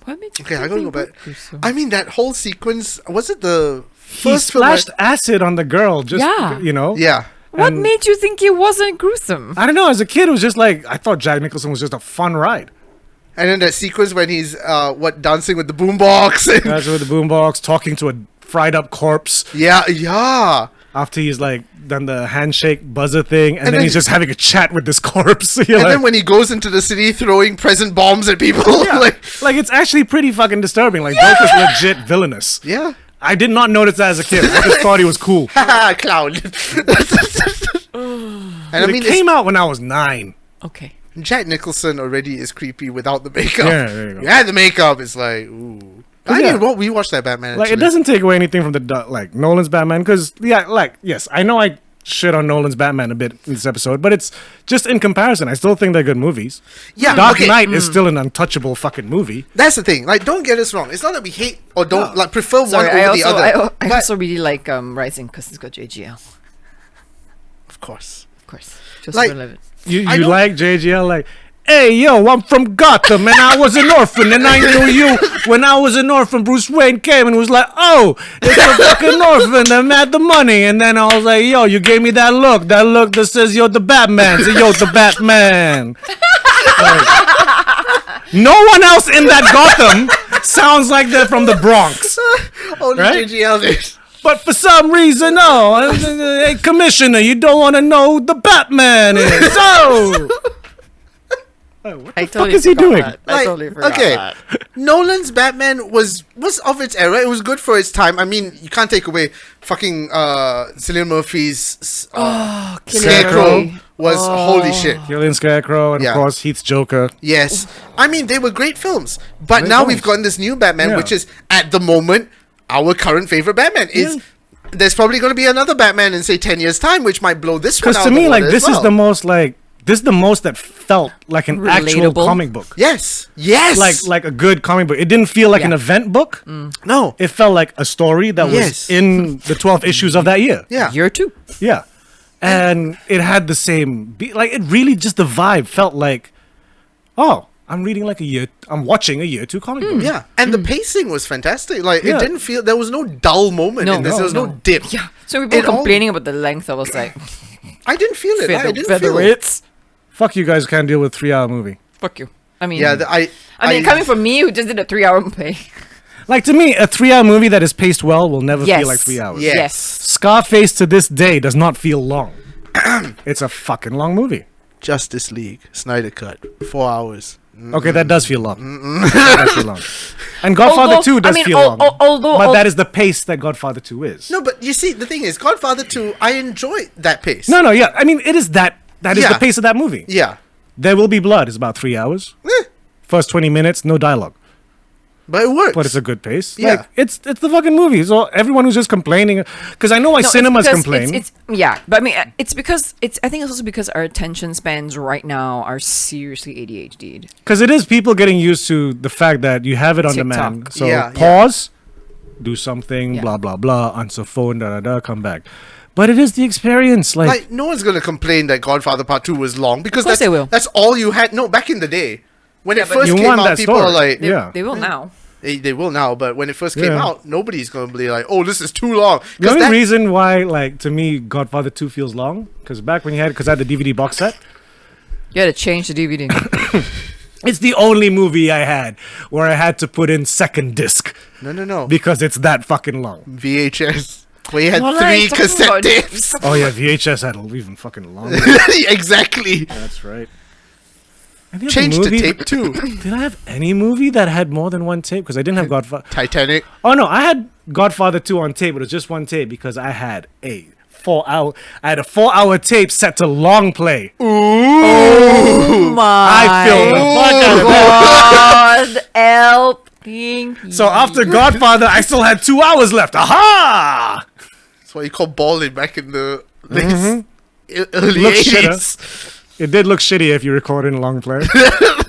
What made you Okay, I think gotta they go back. would do so? I mean that whole sequence, was it the He first film? splashed acid on the girl, just Yeah. Yeah. What and- made you think it wasn't gruesome? I don't know. As a kid, it was just like I thought Jack Nicholson was just a fun ride. And then that sequence when he's dancing with the boombox and Guys with the boombox talking to a fried up corpse yeah. after he's like done the handshake buzzer thing, and, then, then- he's just having a chat with this corpse. You're And like, then when he goes into the city throwing present bombs at people, yeah, like it's actually pretty fucking disturbing. Like Joker's legit villainous. yeah. I did not notice that as a kid. I just thought he was cool. Haha, clown. And I mean, it came out when I was 9. Okay. Jack Nicholson already is creepy without the makeup. Yeah, there you go. Yeah, the makeup is like, ooh. I Yeah. didn't we watched that Batman. Like it actually. doesn't take away anything from the like Nolan's Batman, because yes, I know I shit on Nolan's Batman a bit in this episode, but it's just in comparison. I still think they're good movies. Yeah, Dark okay. Knight is still an untouchable fucking movie. That's the thing. Like, don't get us wrong. It's not that we hate or don't No. like prefer Sorry, one over the other. I But- also really like Rising because it's got JGL. of course. Of course. Just Like- love it. You I don't- like JGL, like hey, yo, I'm from Gotham, and I was an orphan, and I knew you when I was an orphan. Bruce Wayne came and was like, oh, it's a fucking orphan that had the money. And then I was like, yo, you gave me that look that says you're the Batman. Say, yo, the Batman. Like, no one else in that Gotham sounds like they're from the Bronx. Only Right? J.G. Eldridge. But for some reason, no. Hey, Commissioner, you don't want to know who the Batman is. So... what the fuck is he doing? I Like, totally forgot okay, that. Nolan's Batman was of its era. It was good for its time. I mean, you can't take away fucking Cillian Murphy's Scarecrow Murphy. was holy shit. Killing Scarecrow, and Yeah. of course Heath's Joker. Yes, I mean they were great films. But Great now films. we've gotten this new Batman, Yeah. which is at the moment our current favorite Batman. There's probably going to be another Batman in say 10 years time, which might blow this one Because out. to of the me, like, water this as is well. the most that felt like an actual Relatable. comic book. Yes. Like a good comic book. It didn't feel like an Yeah. event book. No. It felt like a story that was Yes. in the 12 issues of that year. Yeah. Year 2. Yeah. And it had the same like it really just the vibe felt like, oh, I'm watching a year 2 comic book. Yeah, and the pacing was fantastic. Like Yeah. it didn't feel there was no dull moment No, in this. no, There was no dip. Yeah. So people It all- complaining about the length. I was like, I didn't feel it. I didn't feel it. featherweights. Fuck you guys can't deal with 3-hour movie. Fuck you. I mean, Yeah, I mean, coming from me who just did a 3-hour play. Like to me, a 3-hour movie that is paced well will never Yes. feel like 3 hours. Yeah. Yes. Scarface to this day does not feel long. It's a fucking long movie. Justice League Snyder Cut 4 hours. Okay, that does feel long. That does feel long. And Godfather Although- 2 does I mean, feel al- long. although- but al- that is the pace that Godfather 2 is. No, but you see, the thing is, Godfather 2, I enjoy that pace. No, yeah. I mean, it is that is Yeah. the pace of that movie. Yeah. There Will Be Blood is about 3 hours. Eh, First 20 minutes, no dialogue. but it works. But it's a good pace. Yeah. Like, it's the fucking movie. So everyone who's just complaining, because I know why No, it's cinemas because complain. It's yeah, but I mean, it's because I think it's also because our attention spans right now are seriously ADHD'd. Because it is people getting used to the fact that you have it on TikTok. demand. So Yeah, pause, do something, Yeah. blah, blah, blah, answer phone, come back. But it is the experience. like, no one's going to complain that Godfather Part 2 was long because course that's, they will. that's all you had. No, back in the day. When it but first you came want out, that people story. are like, Yeah. They will now. they will now, but when it first came Yeah. out, nobody's going to be like, oh, this is too long. The only that, reason why, like, to me, Godfather 2 feels long, because back when because I had the DVD box set, You had to change the DVD. it's the only movie I had where I had to put in second disc No. because it's that fucking long. VHS. Where you had Well, 3 like, talking cassette about- tapes. Oh yeah, VHS had even fucking longer. Exactly. That's right. Any other Change to movie- tape 2. Did I have any movie that had more than one tape? Because I didn't have Godfather. Titanic. Oh no, I had Godfather 2 on tape, but it was just one tape because I had a 4-hour tape set to long play. Oh my I filmed the fuck out of God, helping. So after Godfather, I still had 2 hours left. Aha! That's what you call balling back in the early Looks 80s. It did look shitty if you recorded in long play,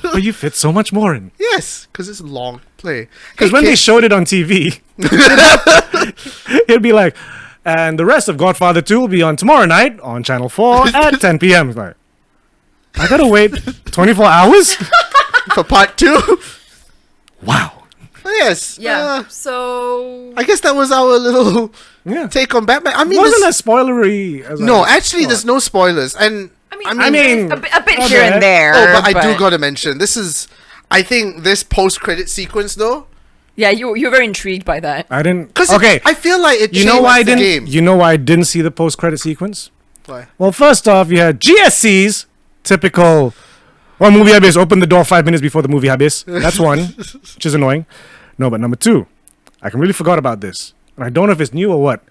but you fit so much more in. Yes, because it's long play. Because when they showed it on TV, it'd be like, and the rest of Godfather 2 will be on tomorrow night on Channel 4 at 10 p.m. It's like, I gotta wait 24 hours? for part 2. Wow. Yes. Yeah. So I guess that was our little Yeah. take on Batman. I mean, It wasn't this- as spoilery as no, I actually, there's no spoilers, and I mean, a bit okay. here and there. oh, but I do gotta mention this is. I think this post-credit sequence though, Yeah, you're very intrigued by that. I didn't. because Okay, I feel like it. you know why I changed the didn't? game. You know why I didn't see the post-credit sequence? Why? Well, first off, you had GSCs, typical. Well, movie habis, open the door 5 minutes before the movie habis. That's one, which is annoying. No, but number 2, I completely forgot about this, and I don't know if it's new or what.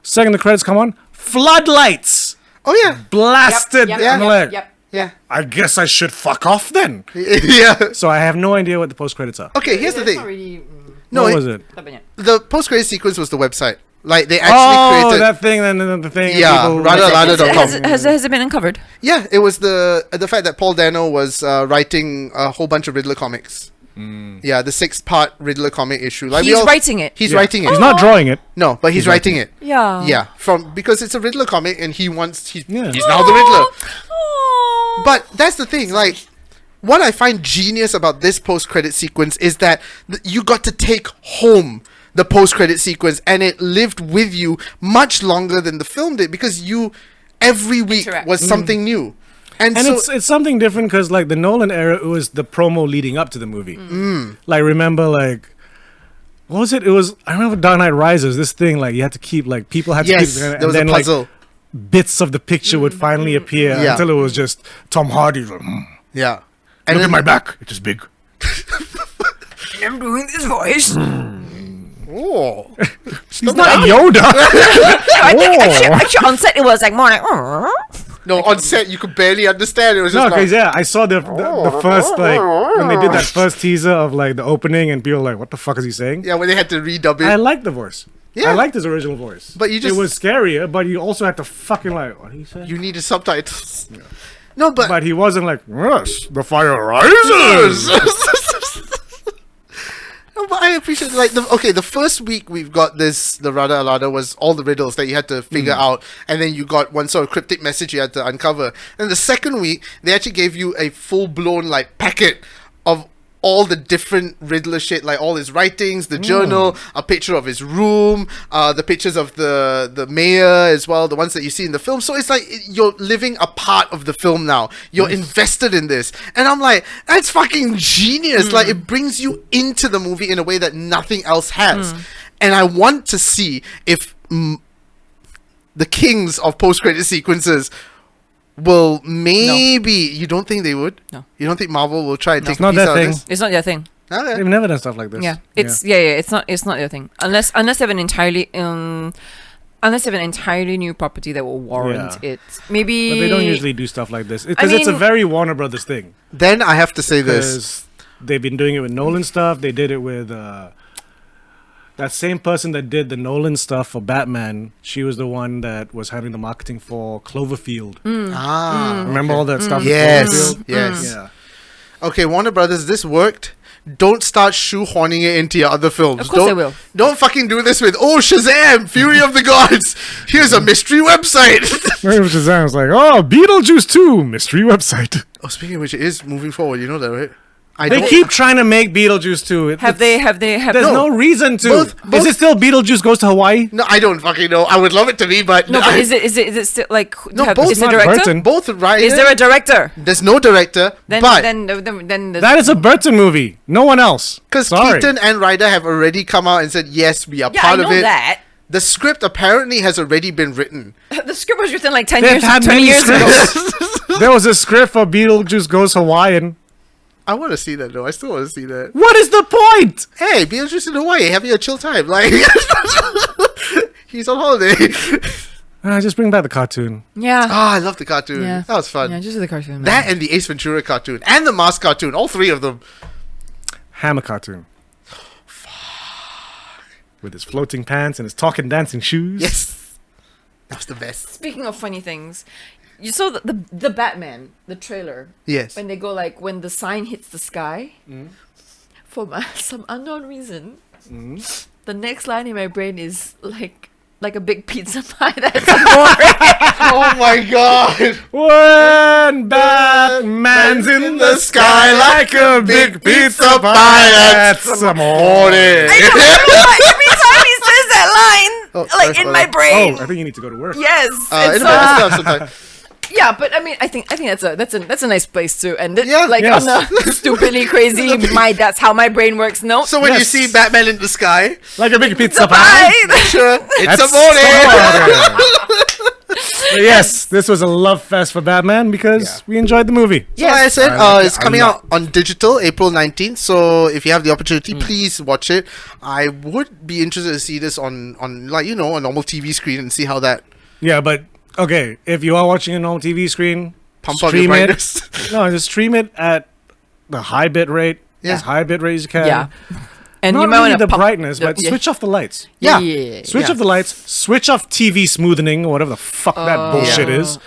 Second, the credits come on, floodlights Oh yeah, blasted. I'm like, yeah, I guess I should fuck off then. yeah. So I have no idea what the post credits are. Okay, here's the thing. No, what it- was it? the post-credit sequence was the website. Like they actually Oh, created. that thing, and the thing. Yeah, people- Radalada.com. Has it been uncovered? Yeah, it was the fact that Paul Dano was writing a whole bunch of Riddler comics. Yeah, the 6-part Riddler comic issue. Like we He's all- writing it. He's Yeah. writing it. He's not drawing it. No, but he's writing it. Yeah. Yeah, because it's a Riddler comic and he wants Yeah. he's now the Riddler. Oh. But that's the thing, like what I find genius about this post-credit sequence is that you got to take home the post-credit sequence, and it lived with you much longer than the film did, because every week Interact. was something new. And so it's something different because like the Nolan era, it was the promo leading up to the movie. Like remember like what was it? It was I remember Dark Knight Rises. This thing like you had to keep like people had to yes, keep there was a puzzle. Like bits of the picture would finally appear Yeah. until it was just Tom Hardy. Like, Yeah. and look then- at my back. It is big. I'm doing this voice. Oh. He's not Yoda. Actually, on set it was like more like. No, on set you could barely understand. It was No, just because like, yeah, I saw the first like when they did that first teaser of like the opening and people were like, what the fuck is he saying? yeah, when they had to redub it. I liked the voice. Yeah. I liked his original voice. But you just- it was scarier, but you also had to fucking like what did he say? You needed subtitles. No, But he wasn't like, yes, the fire rises. No, but I appreciate like the first week we've got this the Rada Alada was all the riddles that you had to figure out, and then you got one sort of cryptic message you had to uncover. And the second week they actually gave you a full blown like packet of all the different Riddler shit, like all his writings, the journal, a picture of his room, the pictures of the mayor as well, the ones that you see in the film. So it's like you're living a part of the film now. You're invested in this. And I'm like, that's fucking genius. Like it brings you into the movie in a way that nothing else has. And I want to see if the kings of post-credit sequences will maybe... You don't think they would? No. You don't think Marvel will try and take It's not a piece their out thing. of this? It's not their thing. Okay. They've never done stuff like this. Yeah, it's it's not their thing unless they have an entirely new property that will warrant Yeah. it. Maybe But they don't usually do stuff like this because it's a mean- very Warner Brothers thing. Then I have to say this. Because they've been doing it with Nolan stuff. They did it with that same person that did the Nolan stuff for Batman. She was the one that was having the marketing for Cloverfield. Remember all that stuff? with Yes. Cloverfield? Yes. Yeah. Okay, Warner Brothers, this worked. Don't start shoehorning it into your other films. Of course they will. Don't fucking do this with, oh, Shazam, Fury of the Gods. Here's a mystery website. Maybe Shazam was like, oh, Beetlejuice 2, mystery website. Oh, speaking of which, it is moving forward. You know that, right? They keep trying to make Beetlejuice 2. Have they? There's No. no reason to. Both- Is it still Beetlejuice Goes to Hawaii? No, I don't fucking know. I would love it to be, but No, but is it still like? No, both is the not director? Burton. both right. Is there a director? There's no director, Then but then That is a Burton movie. No one else. because Sorry. Keaton and Ryder have already come out and said yes, we are yeah, part I know of it. that. The script apparently has already been written. The script was written like 10 They've years, had 20 many years ago. scripts. There was a script for Beetlejuice Goes Hawaiian. I want to see that though. I still want to see that. What is the point? Hey, Beetlejuice in Hawaii, having a chill time. Like he's on holiday. Just bring back the cartoon. Yeah. Ah, I love the cartoon. Yeah. That was fun. Yeah, just the cartoon. Man. That and the Ace Ventura cartoon and the Mars cartoon, all three of them. Hammer cartoon. With his floating pants and his talking dancing shoes. Yes, that was the best. Speaking of funny things, you saw the Batman, the trailer, Yes. when they go like when the sign hits the sky. For some unknown reason, the next line in my brain is like a big pizza pie. That's boring. Oh my god! When Batman's in the sky like a big pizza pie, that's some morning. I don't know why every time he says that line, Oh, like sorry in for my that. brain. Oh, I think you need to go to work. Yes. In it's the stuff sometimes. yeah, but I mean, I think that's a nice place to end it. Yeah. Like Yes. on a stupidly crazy. That's how my brain works. No. So when you Yes. see Batman in the sky, Like a big pizza Bye. pie. sure, it's That's a morning. some morning. But yes, this was a love fest for Batman because we enjoyed the movie. So like I said, I like it's it a coming lot. out on digital April 19th. So if you have the opportunity, please watch it. I would be interested to see this on like a normal TV screen and see how that Yeah, but okay, if you are watching a normal TV screen, pump up your stream it. brightness. No, just stream it at the high bit rate. Yeah. As high bit rate as you can. Yeah. And Not you might only want to the brightness, but switch off the lights. Yeah. Switch off the lights. Switch off TV smoothing or whatever the fuck that bullshit is.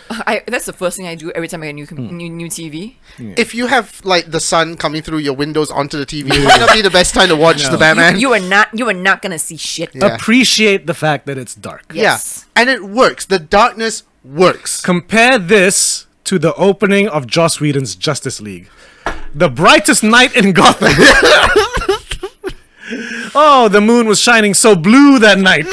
That's the first thing I do every time I get a new TV. If you have like the sun coming through your windows onto the TV, it might not be the best time to watch the Batman. You are not gonna see shit. Yeah. Appreciate the fact that it's dark. Yes. Yeah, and it works. The darkness works. Compare this to the opening of Joss Whedon's Justice League. The brightest night in Gotham. Oh, the moon was shining so blue that night.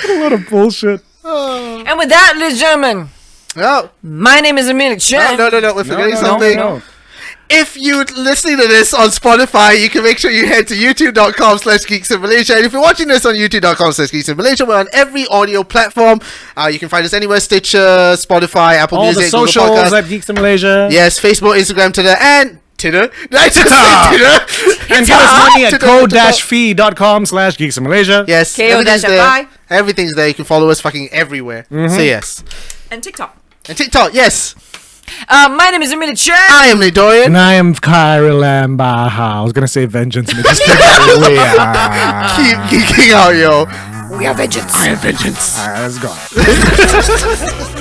A lot of bullshit. And with that, ladies and gentlemen, No, my name is Amelia Chen. no, we're forgetting something. No. If you're listening to this on Spotify, you can make sure you head to youtube.com/Geeks in Malaysia. And if you're watching this on youtube.com/Geeks in Malaysia, we're on every audio platform. You can find us anywhere: Stitcher, Spotify, Apple All Music, the socials Google Podcasts. at Geeks in Malaysia. Yes, Facebook, Instagram, Twitter, and Tinder. I just said Tinder. And give us money at Tinder, code-fee.com/Geeks in Malaysia. Yes, KO-FI. everything's there. Everything's there. You can follow us fucking everywhere. So yes. And TikTok. And TikTok, yes. My name is Amelia Chen. I am Dorian. And I am Kyra Lambaha. I was gonna say vengeance, and it just took it away. Keep geeking out, yo. We are vengeance. I have vengeance. Let's go.